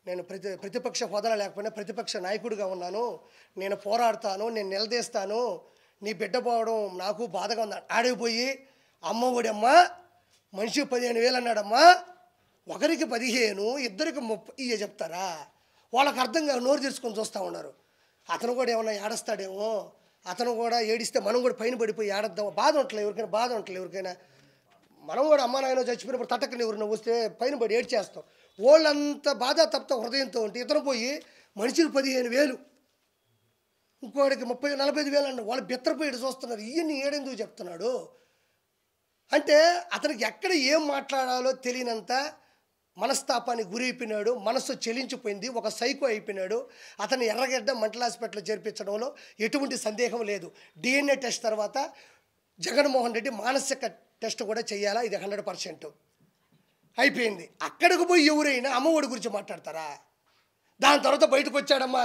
నేను ప్రతిపక్ష హోదా లేకపోయినా ప్రతిపక్ష నాయకుడిగా ఉన్నాను, నేను పోరాడతాను, నేను నిలదీస్తాను. నీ బిడ్డ పోవడం నాకు బాధగా ఉంది. ఆడిపోయి అమ్మ ఒడమ్మా మనిషి 15,000 అన్నాడమ్మా, ఒకరికి 15, ఇద్దరికి 30 చెప్తారా? వాళ్ళకి అర్థం కాదు, నోరు తెరుచుకొని చూస్తూ ఉన్నారు. అతను కూడా ఏమన్నా ఏడుస్తాడేమో, అతను కూడా ఏడిస్తే మనం కూడా పైన పడిపోయి ఏడద్దాం. బాధ ఉండట్లేదు ఎవరికైనా, బాధ ఉండట్లేదు ఎవరికైనా. మనం కూడా అమ్మ నాయన చచ్చిపోయినప్పుడు తట్టకని ఎవరిని వస్తే పైన పడి ఏడ్చేస్తాం. వాళ్ళంత బాధ తప్ప హృదయంతో ఉంటే ఇతను పోయి మనిషికి 15,000, ఇంకోడికి 30-45,000 అన్న వాళ్ళు బెత్తరపోయి చూస్తున్నారు. ఈయన్ని ఏడెందుకు చెప్తున్నాడు అంటే అతనికి ఎక్కడ ఏం మాట్లాడాలో తెలియనంత మనస్తాపానికి గురైపోయినాడు. మనస్సు చెలించిపోయింది. ఒక సైకో అయిపోయినాడు. అతను ఎర్రగడ్డ మెంటల్ హాస్పిటల్లో చేర్పించడంలో ఎటువంటి సందేహం లేదు. DNA టెస్ట్ తర్వాత జగన్మోహన్ రెడ్డి మానసిక టెస్ట్ కూడా చేయాలా, ఇది 100% అయిపోయింది. అక్కడికి పోయి ఎవరైనా అమ్మఒడి గురించి మాట్లాడతారా? దాని తర్వాత బయటకు వచ్చాడమ్మా.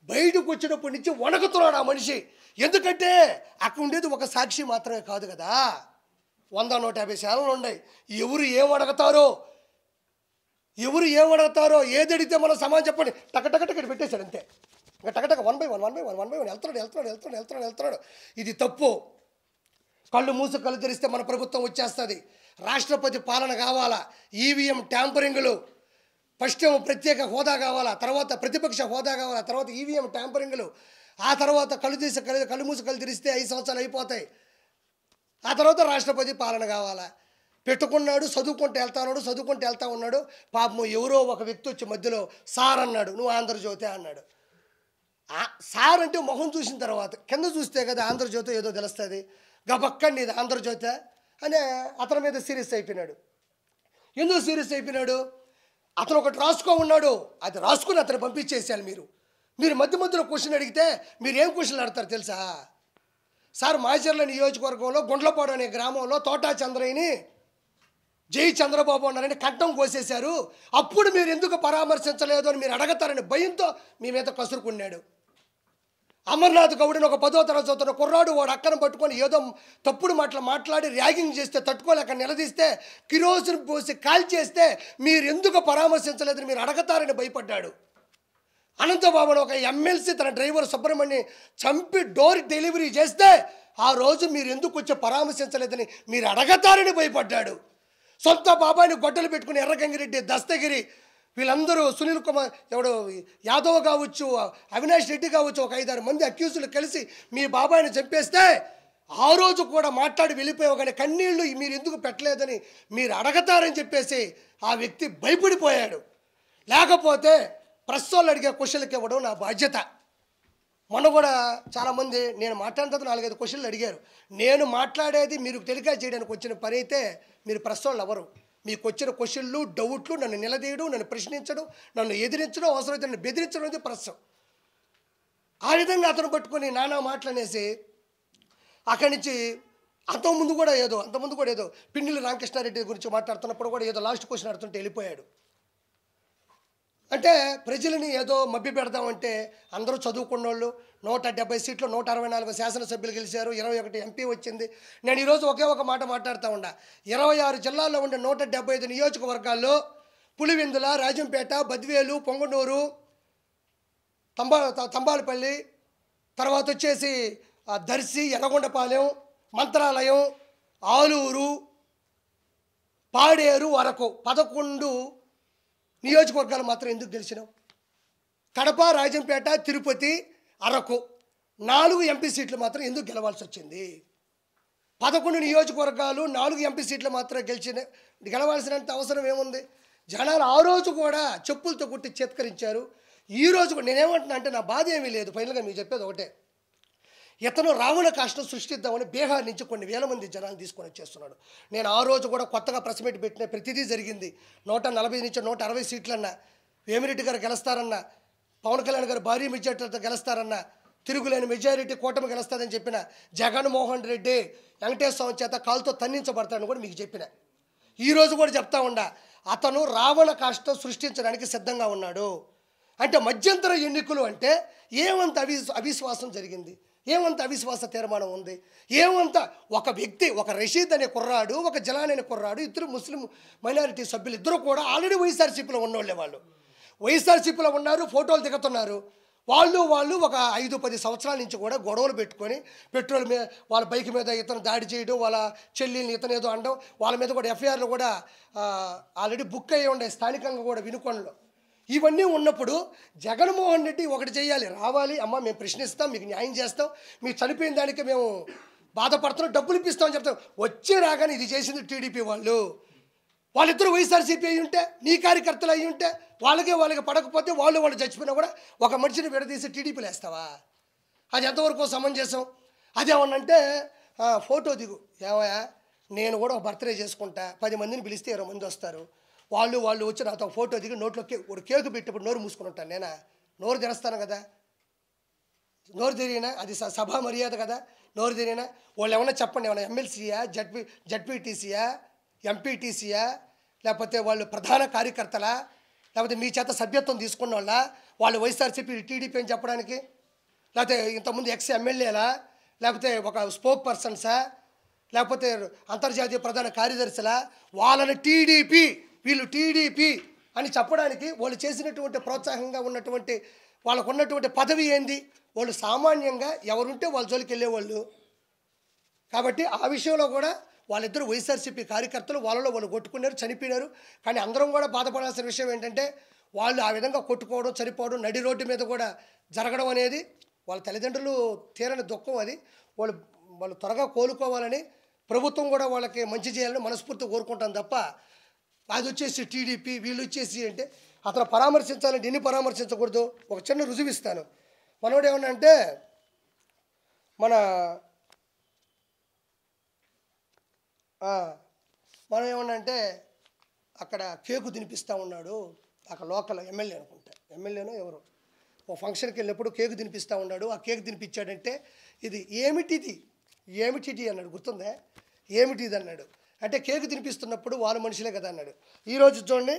బయటకు వచ్చినప్పటి నుంచి వణకుతున్నాడు ఆ మనిషి. ఎందుకంటే అక్కడ ఉండేది ఒక సాక్షి మాత్రమే కాదు కదా, 100-150 ఛానళ్ళు ఉన్నాయి. ఎవరు ఏం అడుగుతారో ఏది అడిగితే మనం సమాజం చెప్పండి టకటక పెట్టేశాడు అంతే. ఇంకా టకటక 1 by 1 వెళ్తున్నాడు. ఇది తప్పు. కళ్ళు మూసు కళ్ళు తెరిస్తే మన ప్రభుత్వం వచ్చేస్తుంది. రాష్ట్రపతి పాలన కావాలా, ఈవీఎం ట్యాంపరింగ్లు, ఫస్ట్ ప్రత్యేక హోదా కావాలా, తర్వాత ప్రతిపక్ష హోదా కావాలా, తర్వాత ఈవీఎం ట్యాంపరింగ్లు, ఆ తర్వాత కళ్ళు మూసి కళ్ళు తెరిస్తే 5 సంవత్సరాలు అయిపోతాయి. ఆ తర్వాత రాష్ట్రపతి పాలన కావాలా. పెట్టుకున్నాడు, చదువుకుంటూ వెళ్తా ఉన్నాడు. పాపం ఎవరో ఒక వ్యక్తి వచ్చి మధ్యలో సార్ అన్నాడు, నువ్వు ఆంధ్రజ్యోతి అన్నాడు. సార్ అంటే మొహం చూసిన తర్వాత కింద చూస్తే కదా ఆంధ్రజ్యోతి ఏదో తెలుస్తుంది. గబక్కడి ఇది ఆంధ్రజ్యోతి అని అతని మీద సీరియస్ అయిపోయినాడు. ఎందుకు సీరియస్ అయిపోయినాడు? అతను ఒకటి రాసుకో ఉన్నాడు, అది రాసుకుని అతను పంపించేసాను. మీరు మధ్యలో క్వశ్చన్ అడిగితే మీరు ఏం క్వశ్చన్లు అడతారు తెలుసా? సార్ మాచర్ల నియోజకవర్గంలో గుండ్లపాడు అనే గ్రామంలో తోటా చంద్రయ్యని జై చంద్రబాబు అన్నారని కంఠం కోసేశారు, అప్పుడు మీరు ఎందుకు పరామర్శించలేదు అని మీరు అడగతారని భయంతో మీ మీద కసురుకున్నాడు. అమర్నాథ్ గౌడ్ని ఒక 10వ తరగతి చదువుతున్న కుర్రాడు వాడు అక్కన పట్టుకొని ఏదో తప్పుడు మాట్లాడి ర్యాగింగ్ చేస్తే తట్టుకోలేక నిలదీస్తే కిరోసిన్ పోసి కాల్చేస్తే మీరు ఎందుకు పరామర్శించలేదని మీరు అడగతారని భయపడ్డాడు. అనంతబాబును ఒక ఎమ్మెల్సీ తన డ్రైవర్ సుబ్రహ్మణ్యం చంపి డోర్ డెలివరీ చేస్తే ఆ రోజు మీరు ఎందుకు వచ్చి పరామర్శించలేదని మీరు అడగతారని భయపడ్డాడు. సొంత బాబాయిని గొడ్డలు పెట్టుకుని ఎర్రగంగిరెడ్డి, దస్తగిరి వీళ్ళందరూ, సునీల్ కుమార్ ఎవడు యాదవ్ కావచ్చు, అవినాష్ రెడ్డి కావచ్చు, ఒక 5-6 మంది అక్యూజులు కలిసి మీ బాబాయిని చంపేస్తే ఆ రోజు కూడా మాట్లాడి వెళ్ళిపోయావు. కానీ కన్నీళ్లు మీరు ఎందుకు పెట్టలేదని మీరు అడగతారని చెప్పేసి ఆ వ్యక్తి భయపడిపోయాడు. లేకపోతే ప్రెస్ వాళ్ళు అడిగే క్వశ్చన్లకి ఇవ్వడం నా బాధ్యత. మొన్న కూడా చాలామంది నేను మాట్లాడిన తర్వాత 4-5 క్వశ్చన్లు అడిగారు. నేను మాట్లాడేది మీరు టెలికాస్ట్ చేయడానికి వచ్చిన పని అయితే మీరు ప్రెస్ వాళ్ళు ఎవరు? మీకు వచ్చిన క్వశ్చన్లు, డౌట్లు, నన్ను నిలదీయడం, నన్ను ప్రశ్నించడం, నన్ను ఎదిరించడం, అవసరమైతే నన్ను బెదిరించడం అనేది ప్రెస్. ఆ విధంగా అతను పట్టుకొని నానా మాటలనేసి అక్కడి నుంచి అంతకుముందు కూడా ఏదో పిన్నెల్లి రామకృష్ణారెడ్డి గురించి మాట్లాడుతున్నప్పుడు కూడా ఏదో లాస్ట్ క్వశ్చన్ అడుగుతుంటే వెళ్ళిపోయాడు. అంటే ప్రజలని ఏదో మభ్య పెడదామంటే అందరూ చదువుకున్న వాళ్ళు 170 సీట్లు 164 శాసనసభ్యులు గెలిచారు, 21 ఎంపీ వచ్చింది. నేను ఈరోజు ఒకే ఒక మాట మాట్లాడుతూ ఉన్నా. 26 జిల్లాల్లో ఉండే 175 నియోజకవర్గాల్లో పులివెందుల, రాజంపేట, బద్వేలు, పొంగనూరు, తంబాలపల్లి, తర్వాత వచ్చేసి దర్శి, ఎర్రగొండపాలెం, మంత్రాలయం, ఆలూరు, పాడేరు వరకు 11 నియోజకవర్గాలు మాత్రం ఎందుకు గెలిచినావు? కడప, రాజంపేట, తిరుపతి, అరకు 4 ఎంపీ సీట్లు మాత్రం ఎందుకు గెలవాల్సి వచ్చింది? 11 నియోజకవర్గాలు 4 ఎంపీ సీట్లు మాత్రం గెలవాల్సినంత అవసరం ఏముంది? జనాలు ఆ రోజు కూడా చెప్పులతో కుట్టి చేత్కరించారు. ఈ రోజు కూడా నేనేమంటున్నా అంటే నా బాధ ఏమీ లేదు. ఫైనల్గా మీకు చెప్పేది ఒకటే, ఇతను రావణ కాష్టం సృష్టిద్దామని బీహార్ నుంచి కొన్ని వేల మంది జనాలు తీసుకొని వచ్చేస్తున్నాడు. నేను ఆ రోజు కూడా కొత్తగా ప్రెస్ మీట్ పెట్టిన ప్రతిదీ జరిగింది. 140 నుంచి 160 సీట్లన్నా, వేమిరెడ్డి గారు గెలుస్తారన్నా, పవన్ కళ్యాణ్ గారు భారీ మెజారిటీతో గెలుస్తారన్నా, తిరుగులేని మెజారిటీ కూటమి గెలుస్తుందని చెప్పిన జగన్మోహన్ రెడ్డి వెంకటేశ్వర స్వామి చేత కాలుతో తన్నించబడతాడని కూడా మీకు చెప్పిన. ఈరోజు కూడా చెప్తా ఉండా, అతను రావణ కాష్టం సృష్టించడానికి సిద్ధంగా ఉన్నాడు. అంటే మధ్యంతర ఎన్నికలు అంటే ఏమంత అవిశ్వాసం జరిగింది, ఏమంత అవిశ్వాస తీర్మానం ఉంది, ఏమంత ఒక వ్యక్తి, ఒక రషీద్ అనే కుర్రాడు, ఒక జలాన్ అనే కుర్రాడు, ఇద్దరు ముస్లిం మైనారిటీ సభ్యులు, ఇద్దరు కూడా ఆల్రెడీ వైఎస్ఆర్సీపీలో ఉన్నోళ్ళే. వాళ్ళు వైఎస్ఆర్సీపీలో ఉన్నారు, ఫోటోలు దిగుతున్నారు. వాళ్ళు ఒక 5-10 సంవత్సరాల నుంచి కూడా గొడవలు పెట్టుకొని పెట్రోల్ మీద వాళ్ళ బైక్ మీద ఇతను దాడి చేయడం, వాళ్ళ చెల్లిని ఇతను ఏదో అనడం, వాళ్ళ మీద కూడా ఎఫ్ఐఆర్లు కూడా ఆల్రెడీ బుక్ అయ్యి ఉండే స్థానికంగా కూడా వినుకొండలో. ఇవన్నీ ఉన్నప్పుడు జగన్మోహన్ రెడ్డి ఒకటి చేయాలి, రావాలి, అమ్మ మేము ప్రశ్నిస్తాం, మీకు న్యాయం చేస్తాం, మీకు చనిపోయిన దానికి మేము బాధపడుతున్నాం, డబ్బులు ఇప్పిస్తామని చెప్తాం. వచ్చి రాగానే ఇది చేసింది టీడీపీ వాళ్ళిద్దరూ వైఎస్ఆర్సీపీ అయ్యి ఉంటే, నీ కార్యకర్తలు అయ్యి ఉంటే, వాళ్ళకి పడకపోతే వాళ్ళు చచ్చిపోయినా కూడా ఒక మనిషిని విడదీసి టీడీపీలు వేస్తావా? అది ఎంతవరకు సమంజసం? అదేమన్నంటే ఫోటో దిగు, ఏమయ్యా నేను కూడా ఒక బర్త్డే చేసుకుంటా, 10 మందిని పిలిస్తే 20 మంది వస్తారు, వాళ్ళు వచ్చి నాతో ఫోటో దిగి నోట్లో ఒక కేకు పెట్టినప్పుడు నోరు మూసుకుని ఉంటాను. నేనా నోరు తెరుస్తాను కదా? నోరు తెరిగినా అది సభా మర్యాద కదా? నోరు తెరిగినా వాళ్ళు ఏమన్నా చెప్పండి, ఏమన్నా ఎమ్మెల్సీయా, జడ్పీటీసీయా, ఎంపీటీసీయా, లేకపోతే వాళ్ళు ప్రధాన కార్యకర్తలా, లేకపోతే మీ చేత సభ్యత్వం తీసుకున్న వాళ్ళు వైఎస్ఆర్సీపీ టీడీపీ అని చెప్పడానికి, లేకపోతే ఇంతకుముందు ఎక్స్ ఎమ్మెల్యేలా, లేకపోతే ఒక స్పోక్ పర్సన్సా, లేకపోతే అంతర్జాతీయ ప్రధాన కార్యదర్శులా, వాళ్ళని టీడీపీ వీళ్ళు టీడీపీ అని చెప్పడానికి వాళ్ళు చేసినటువంటి ప్రోత్సాహంగా ఉన్నటువంటి వాళ్ళకు ఉన్నటువంటి పదవి ఏంది? వాళ్ళు సామాన్యంగా ఎవరుంటే వాళ్ళ జోలికి వెళ్ళేవాళ్ళు. కాబట్టి ఆ విషయంలో కూడా వాళ్ళిద్దరు వైఎస్ఆర్సీపీ కార్యకర్తలు వాళ్ళు కొట్టుకున్నారు, చనిపోయినారు. కానీ అందరం కూడా బాధపడాల్సిన విషయం ఏంటంటే వాళ్ళు ఆ విధంగా కొట్టుకోవడం, చనిపోవడం, నడి రోడ్డు మీద కూడా జరగడం అనేది వాళ్ళ తల్లిదండ్రులు తీరని దుఃఖం. అది వాళ్ళు త్వరగా కోలుకోవాలని ప్రభుత్వం కూడా వాళ్ళకి మంచి చేయాలని మనస్ఫూర్తిగా కోరుకుంటాం తప్ప అది వచ్చేసి టీడీపీ వీళ్ళు వచ్చేసి అంటే అతను పరామర్శించాలంటే ఎన్ని పరామర్శించకూడదు. ఒక చిన్న రుజువు ఇస్తాను. మనోడు ఏమన్నా అంటే మనం ఏమన్నా అంటే అక్కడ కేకు తినిపిస్తూ ఉన్నాడు, అక్కడ లోకల్ ఎమ్మెల్యే అనుకుంటా, ఎమ్మెల్యేనో ఎవరు ఓ ఫంక్షన్కి వెళ్ళినప్పుడు కేకు తినిపిస్తూ ఉన్నాడు. ఆ కేకు తినిపించాడంటే ఇది ఏమిటిది అన్నాడు, గుర్తుందా? ఏమిటిది అన్నాడు అంటే కేకు తినిపిస్తున్నప్పుడు వాళ్ళ మనుషులే కదా అన్నాడు. ఈరోజు చూడండి,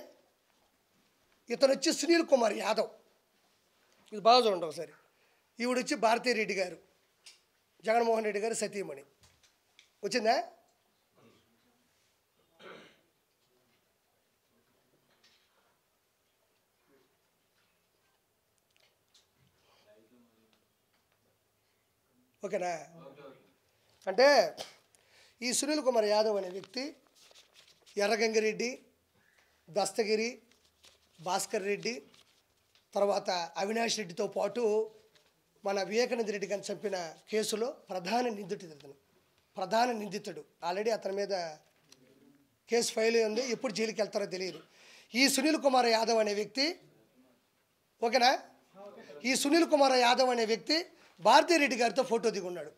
ఇతను వచ్చి సునీల్ కుమార్ యాదవ్, ఇది బాగా చూడండి ఒకసారి. ఈవిడ వచ్చి భారతీ రెడ్డి గారు, జగన్మోహన్ రెడ్డి గారు సతీమణి. వచ్చిందా? ఓకేనా? అంటే ఈ సునీల్ కుమార్ యాదవ్ అనే వ్యక్తి ఎర్రగంగిరెడ్డి, దస్తగిరి, భాస్కర్ రెడ్డి, తర్వాత అవినాష్ రెడ్డితో పాటు మన వివేకానంద రెడ్డి గారిని చంపిన కేసులో ప్రధాన నిందితుడు. ఆల్రెడీ అతని మీద కేసు ఫైల్ ఉంది, ఎప్పుడు జైలుకి వెళ్తారో తెలియదు. ఈ సునీల్ కుమార్ యాదవ్ అనే వ్యక్తి, ఓకేనా, ఈ సునీల్ కుమార్ యాదవ్ అనే వ్యక్తి భారతీ రెడ్డి గారితో ఫోటో దిగున్నాడు.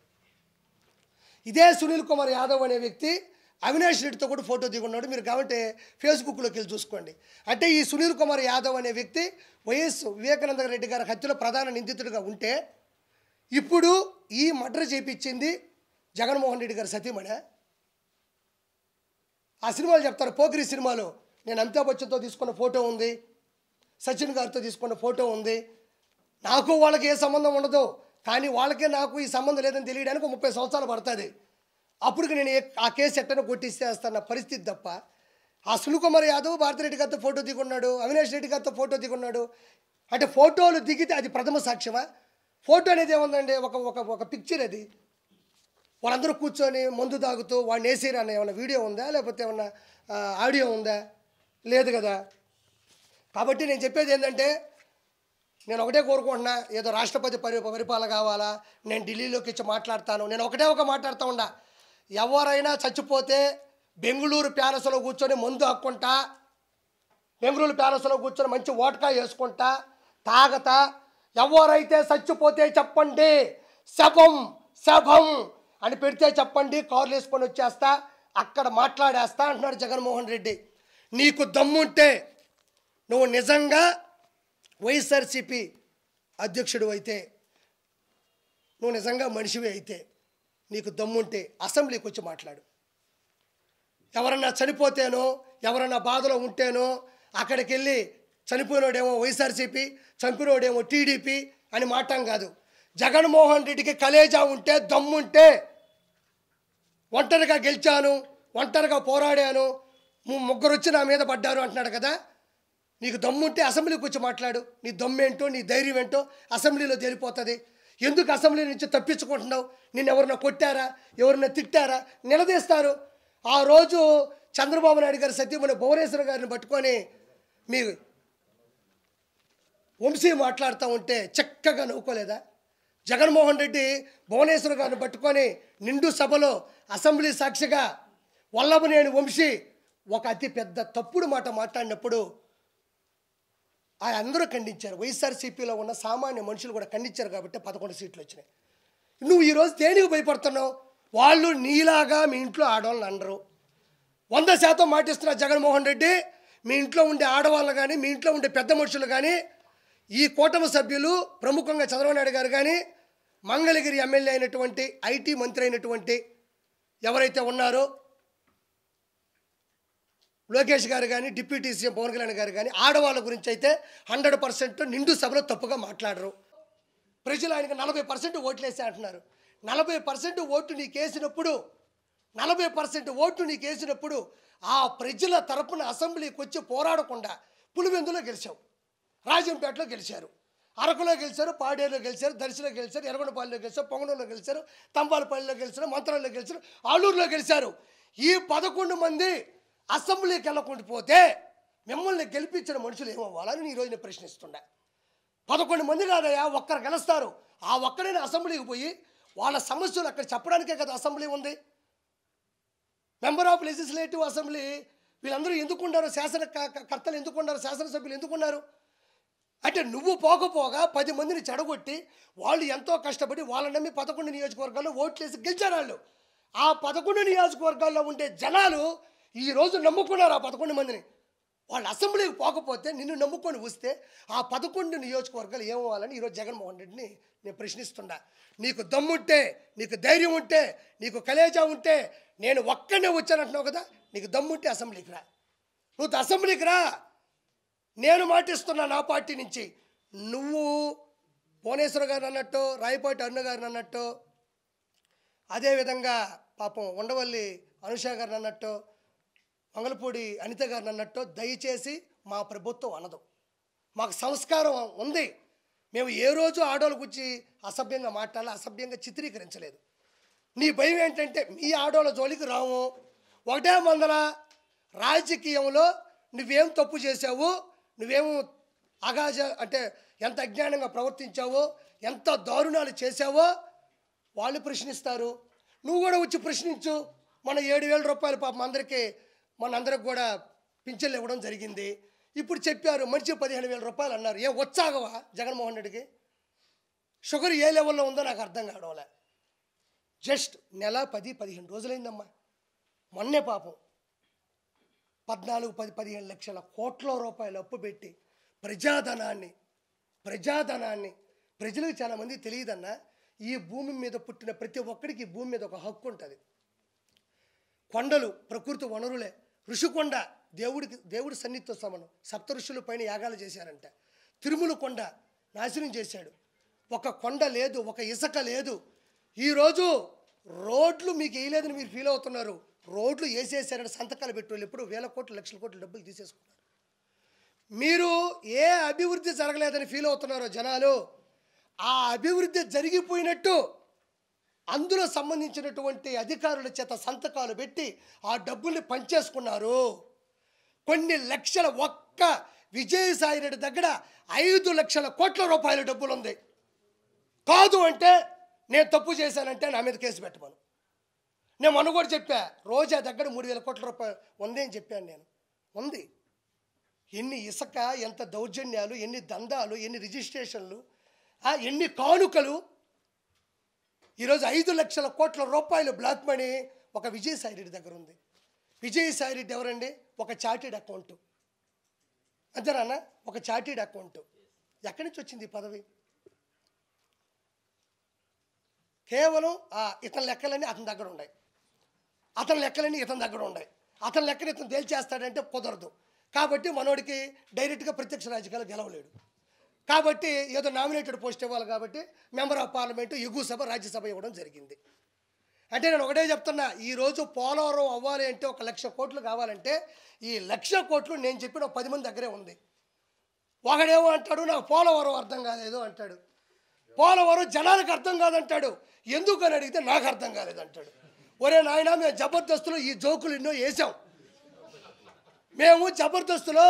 ఇదే సునీల్ కుమార్ యాదవ్ అనే వ్యక్తి అవినాష్ రెడ్డితో కూడా ఫోటో దిగున్నాడు. మీరు కావాలంటే ఫేస్బుక్లోకి వెళ్ళి చూసుకోండి. అంటే ఈ సునీల్ కుమార్ యాదవ్ అనే వ్యక్తి వైఎస్ వివేకానంద రెడ్డి గారి హత్యలో ప్రధాన నిందితుడిగా ఉంటే ఇప్పుడు ఈ మర్డర్ చేయించింది జగన్మోహన్ రెడ్డి గారి సతీమణి. ఆ సినిమాలు చెప్తారు, పోకిరి సినిమాలో నేను అమితాబ్ బచ్చన్తో తీసుకున్న ఫోటో ఉంది, సచిన్ గారితో తీసుకున్న ఫోటో ఉంది. నాకు వాళ్ళకి ఏ సంబంధం ఉండదు, కానీ వాళ్ళకే నాకు ఈ సంబంధం లేదని తెలియడానికి 30 సంవత్సరాలు పడుతుంది. అప్పటికి నేను ఆ కేసు ఎట్టనో కొట్టిస్తేస్తాన్న పరిస్థితి తప్ప, ఆ సునీల్ కుమార్ యాదవ్ భారతిరెడ్డి గారితో ఫోటో దిగున్నాడు, అవినాష్ రెడ్డి గారితో ఫోటో దిగున్నాడు. అంటే ఫోటోలు దిగితే అది ప్రథమ సాక్ష్యమా? ఫోటో అనేది ఏముందండి, ఒక ఒక ఒక పిక్చర్. అది వాళ్ళందరూ కూర్చొని మందు తాగుతూ వాడిని వేసేరు అన్న ఏమన్నా వీడియో ఉందా, లేకపోతే ఏమన్నా ఆడియో ఉందా? లేదు కదా. కాబట్టి నేను చెప్పేది ఏంటంటే, నేను ఒకటే కోరుకుంటున్నా, ఏదో రాష్ట్రపతి పరిపాలన కావాలా, నేను ఢిల్లీలోకి వచ్చి మాట్లాడతాను. నేను ఒక మాట్లాడుతూ ఉన్నా, ఎవరైనా చచ్చిపోతే బెంగళూరు ప్యాలెస్లో కూర్చొని మందు హక్కుంటా, బెంగళూరు ప్యాలెస్లో కూర్చొని మంచి ఓటకా వేసుకుంటా తాగతా, ఎవరైతే చచ్చిపోతే చెప్పండి, శభం శభం అని పెడితే చెప్పండి, కార్లు వేసుకొని వచ్చేస్తా, అక్కడ మాట్లాడేస్తా అంటున్నాడు జగన్మోహన్ రెడ్డి. నీకు దమ్ముంటే, నువ్వు నిజంగా వైఎస్ఆర్సీపీ అధ్యక్షుడు అయితే, నువ్వు నిజంగా మనిషివి అయితే, నీకు దమ్ముంటే అసెంబ్లీకి వచ్చి మాట్లాడు. ఎవరన్నా చనిపోతేనో, ఎవరన్నా బాధలో ఉంటేనో అక్కడికి వెళ్ళి చనిపోయినోడేమో వైఎస్ఆర్సీపీ, చంపినోడేమో టీడీపీ అని మాటం కాదు. జగన్మోహన్ రెడ్డికి కలేజా ఉంటే, దమ్ముంటే, ఒంటరిగా గెలిచాను, ఒంటరిగా పోరాడాను, ముగ్గురు వచ్చి నా మీద పడ్డారు అంటున్నాడు కదా. నీకు దమ్ముంటే అసెంబ్లీకి వచ్చి మాట్లాడు. నీ దమ్మేంటో, నీ ధైర్యం ఏంటో అసెంబ్లీలో తేలిపోతుంది. ఎందుకు అసెంబ్లీ నుంచి తప్పించుకుంటున్నావు? నిన్ను ఎవరన్నా కొట్టారా, ఎవరన్నా తిట్టారా? నిలదీస్తారు. ఆ రోజు చంద్రబాబు నాయుడు గారు సత్యమణి భువనేశ్వర్ గారిని పట్టుకొని మీ వంశీ మాట్లాడుతూ ఉంటే చక్కగా నవ్వుకోలేదా? జగన్మోహన్ రెడ్డి భువనేశ్వర్ గారిని పట్టుకొని నిండు సభలో అసెంబ్లీ సాక్షిగా వల్లభనేని వంశీ ఒక అతి పెద్ద తప్పుడు మాట మాట్లాడినప్పుడు అందరూ ఖండించారు. వైఎస్ఆర్సీపీలో ఉన్న సామాన్య మనుషులు కూడా ఖండించారు కాబట్టి 11 సీట్లు వచ్చినాయి. నువ్వు ఈరోజు దేనికి భయపడుతున్నావు? వాళ్ళు నీలాగా మీ ఇంట్లో ఆడవాళ్ళని అనరు. 100% మాటిస్తున్నా జగన్మోహన్ రెడ్డి, మీ ఇంట్లో ఉండే ఆడవాళ్ళు కానీ, మీ ఇంట్లో ఉండే పెద్ద మనుషులు కానీ, ఈ కూటమి సభ్యులు ప్రముఖంగా చంద్రబాబు నాయుడు గారు కానీ, మంగళగిరి ఎమ్మెల్యే అయినటువంటి ఐటీ మంత్రి అయినటువంటి ఎవరైతే ఉన్నారో లోకేష్ గారు కానీ, డిప్యూటీ సీఎం పవన్ కళ్యాణ్ గారు కానీ, ఆడవాళ్ళ గురించి అయితే 100% నిండు సభలో తప్పుగా మాట్లాడరు. ప్రజలు ఆయనకి 40% ఓట్లేసి అంటున్నారు. 40% ఓటు నీకేసినప్పుడు, 40% ఓటు నీకేసినప్పుడు ఆ ప్రజల తరపున అసెంబ్లీకి వచ్చి పోరాడకుండా పులివెందులో గెలిచావు, రాజంపేటలో గెలిచారు, అరకులో గెలిచారు, పాడేరులో గెలిచారు, దర్శిలో గెలిచారు, ఎర్రగొండపల్లిలో గెలిచారు, పొంగనూరులో గెలిచారు, తంబాలపల్లిలో గెలిచారు, మంత్రాల్లో గెలిచారు, ఆలూరులో గెలిచారు. ఈ 11 మంది అసెంబ్లీకి వెళ్ళకుండా పోతే మిమ్మల్ని గెలిపించిన మనుషులు ఏమవ్వాలని ఈరోజు నేను ప్రశ్నిస్తున్నా. 11 మంది కాదయా, ఒక్కరు గెలుస్తారు. ఆ ఒక్కడైనా అసెంబ్లీకి పోయి వాళ్ళ సమస్యలు అక్కడ చెప్పడానికే కదా అసెంబ్లీ ఉంది. మెంబర్ ఆఫ్ లెజిస్లేటివ్ అసెంబ్లీ వీళ్ళందరూ ఎందుకున్నారు? శాసనకర్తలు ఎందుకున్నారు? శాసనసభ్యులు ఎందుకున్నారు? అంటే నువ్వు పోకపోగా 10 మందిని చెడగొట్టి వాళ్ళు ఎంతో కష్టపడి వాళ్ళని నమ్మి 11 నియోజకవర్గాల్లో ఓట్లేసి గెలిచారు. వాళ్ళు ఆ 11 నియోజకవర్గాల్లో ఉండే జనాలు ఈరోజు నమ్ముకున్నారు ఆ 11 మందిని. వాళ్ళు అసెంబ్లీకి పోకపోతే నిన్ను నమ్ముకొని వస్తే ఆ 11 నియోజకవర్గాలు ఏమవ్వాలని ఈరోజు జగన్మోహన్ రెడ్డిని నేను ప్రశ్నిస్తున్నా. నీకు దమ్ముంటే, నీకు ధైర్యం ఉంటే, నీకు కలేజా ఉంటే, నేను ఒక్కనే వచ్చానంటున్నావు కదా, నీకు దమ్ముంటే అసెంబ్లీకి రా. నువ్వు అసెంబ్లీకి రా. నేను మాటిస్తున్నా నా పార్టీ నుంచి. నువ్వు భువనేశ్వర్ గారు అన్నట్టు, రాయపాటి అరుణ గారిని అన్నట్టు, అదేవిధంగా పాపం ఉండవల్లి అనుష గారిని అన్నట్టు, మంగళపూడి అనిత గారిని అన్నట్టు దయచేసి మా ప్రభుత్వం అనదు. మాకు సంస్కారం ఉంది. మేము ఏ రోజు ఆడవాళ్ళ గురించి అసభ్యంగా మాట్లాడాలి, అసభ్యంగా చిత్రీకరించలేదు. నీ భయం ఏంటంటే మీ ఆడవాళ్ళ జోలికి రాము. ఒకటే మందల రాజకీయంలో నువ్వేం తప్పు చేసావు, నువ్వేమో అంటే ఎంత అజ్ఞానంగా ప్రవర్తించావో, ఎంత దారుణాలు చేసావో వాళ్ళు ప్రశ్నిస్తారు. నువ్వు కూడా వచ్చి ప్రశ్నించు. మన 7,000 రూపాయలు పాపం మనందరికి కూడా పింఛన్లు ఇవ్వడం జరిగింది. ఇప్పుడు చెప్పారు మనిషి 15,000 రూపాయలు అన్నారు. వచ్చాగవా జగన్మోహన్ రెడ్డికి? షుగర్ ఏ లెవెల్లో ఉందో నాకు అర్థం కావడంలే. జస్ట్ నెల 10-15 రోజులైందమ్మా. మొన్నే పాపం 14-15 లక్షల కోట్ల రూపాయలు అప్పు పెట్టి ప్రజాధనాన్ని ప్రజలకు చాలామంది తెలియదన్నా, ఈ భూమి మీద పుట్టిన ప్రతి ఒక్కడికి భూమి మీద ఒక హక్కు ఉంటుంది. కొండలు ప్రకృతి వనరులే. ఋషికొండ దేవుడి సన్నిధితో సమానం. సప్త ఋషుల పైన యాగాలు చేశారంట. తిరుమల కొండ నాశనం చేశాడు. ఒక కొండ లేదు, ఒక ఇసుక లేదు. ఈరోజు రోడ్లు మీకు వేయలేదని మీరు ఫీల్ అవుతున్నారు. రోడ్లు వేసేసారని సంతకాలు పెట్టేవాళ్ళు ఎప్పుడు వేల కోట్లు లక్షల కోట్లు డబ్బులు తీసేసుకున్నారు. మీరు ఏ అభివృద్ధి జరగలేదని ఫీల్ అవుతున్నారో జనాలు, ఆ అభివృద్ధి జరిగిపోయినట్టు అందులో సంబంధించినటువంటి అధికారుల చేత సంతకాలు పెట్టి ఆ డబ్బుల్ని పంచేసుకున్నారు. కొన్ని లక్షల, ఒక్క విజయసాయి రెడ్డి దగ్గర 5 లక్షల కోట్ల రూపాయల డబ్బులు ఉంది. కాదు అంటే నేను తప్పు చేశానంటే నా మీద కేసు పెట్టమను. నేను మొన్న కూడా చెప్పా, రోజా దగ్గర 3,000 కోట్ల రూపాయలు ఉంది అని చెప్పాను. నేను ఉంది. ఎన్ని ఇసుక, ఎంత దౌర్జన్యాలు, ఎన్ని దందాలు, ఎన్ని రిజిస్ట్రేషన్లు, ఎన్ని కానుకలు. ఈరోజు 5 లక్షల కోట్ల రూపాయలు బ్లాక్ మనీ ఒక విజయసాయి రెడ్డి దగ్గర ఉంది. విజయసాయి రెడ్డి ఎవరండి? ఒక చార్టెడ్ అకౌంట్. అంతేనా? ఒక చార్టెడ్ అకౌంట్. ఎక్కడి నుంచి వచ్చింది ఈ పదవి? కేవలం ఇతని లెక్కలన్నీ అతని దగ్గర ఉన్నాయి, అతని లెక్కలన్నీ ఇతని దగ్గర ఉన్నాయి. అతని లెక్కని ఇతను తేల్చేస్తాడంటే కుదరదు. కాబట్టి మనోడికి డైరెక్ట్గా ప్రత్యక్ష రాజకీయాలు గెలవలేడు. కాబట్టి ఏదో నామినేటెడ్ పోస్ట్ ఇవ్వాలి కాబట్టి మెంబర్ ఆఫ్ పార్లమెంటు, ఎగువ సభ, రాజ్యసభ ఇవ్వడం జరిగింది. అంటే నేను ఒకటే చెప్తున్నా, ఈరోజు పోలవరం అవ్వాలి అంటే 1 లక్ష కోట్లు కావాలంటే ఈ 1,00,000 కోట్లు నేను చెప్పిన 10 మంది దగ్గరే ఉంది. ఒకడేమో అంటాడు నాకు పోలవరం అర్థం కాలేదు అంటాడు, పోలవరం జనాలకు అర్థం కాదంటాడు. ఎందుకు అని అడిగితే నాకు అర్థం కాలేదంటాడు. ఒరే నాయన, మేము జబర్దస్తులో ఈ జోకులు ఎన్నో వేసాం. మేము జబర్దస్తులో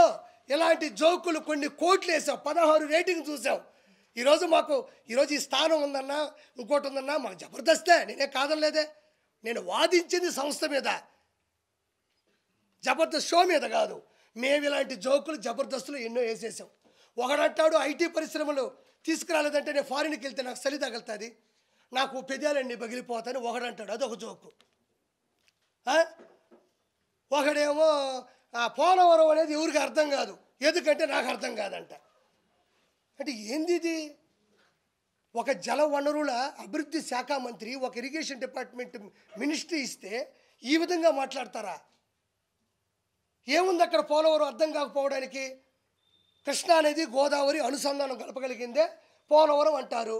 ఇలాంటి జోకులు కొన్ని కోట్లు వేసాం, 16 రేటింగ్ చూసాం. ఈరోజు ఈ స్థానం ఉందన్నా, ఇంకోటి ఉందన్నా, మాకు జబర్దస్తే. నేనే కాదనలేదే. నేను వాదించింది సంస్థ మీద, జబర్దస్త్ షో మీద కాదు. మేము ఇలాంటి జోకులు జబర్దస్తులు ఎన్నో వేసేసాం. ఒకడంటాడు ఐటీ పరిశ్రమలు తీసుకురాలేదంటే నేను ఫారిన్కి వెళ్తే నాకు చలి తగులుతుంది, నాకు పెదాలన్నీ పగిలిపోతాయని ఒకడంటాడు, అదొక జోకు. ఒకడేమో పోలవరం అనేది ఎవరికి అర్థం కాదు, ఎందుకంటే నాకు అర్థం కాదంట. అంటే ఏంది ఇది? ఒక జల వనరుల అభివృద్ధి శాఖ మంత్రి, ఒక ఇరిగేషన్ డిపార్ట్మెంట్ మినిస్ట్రీ ఇస్తే ఈ విధంగా మాట్లాడతారా? ఏముంది అక్కడ పోలవరం అర్థం కాకపోవడానికి? కృష్ణా అనేది గోదావరి అనుసంధానం కలపగలిగిందే పోలవరం అంటారు.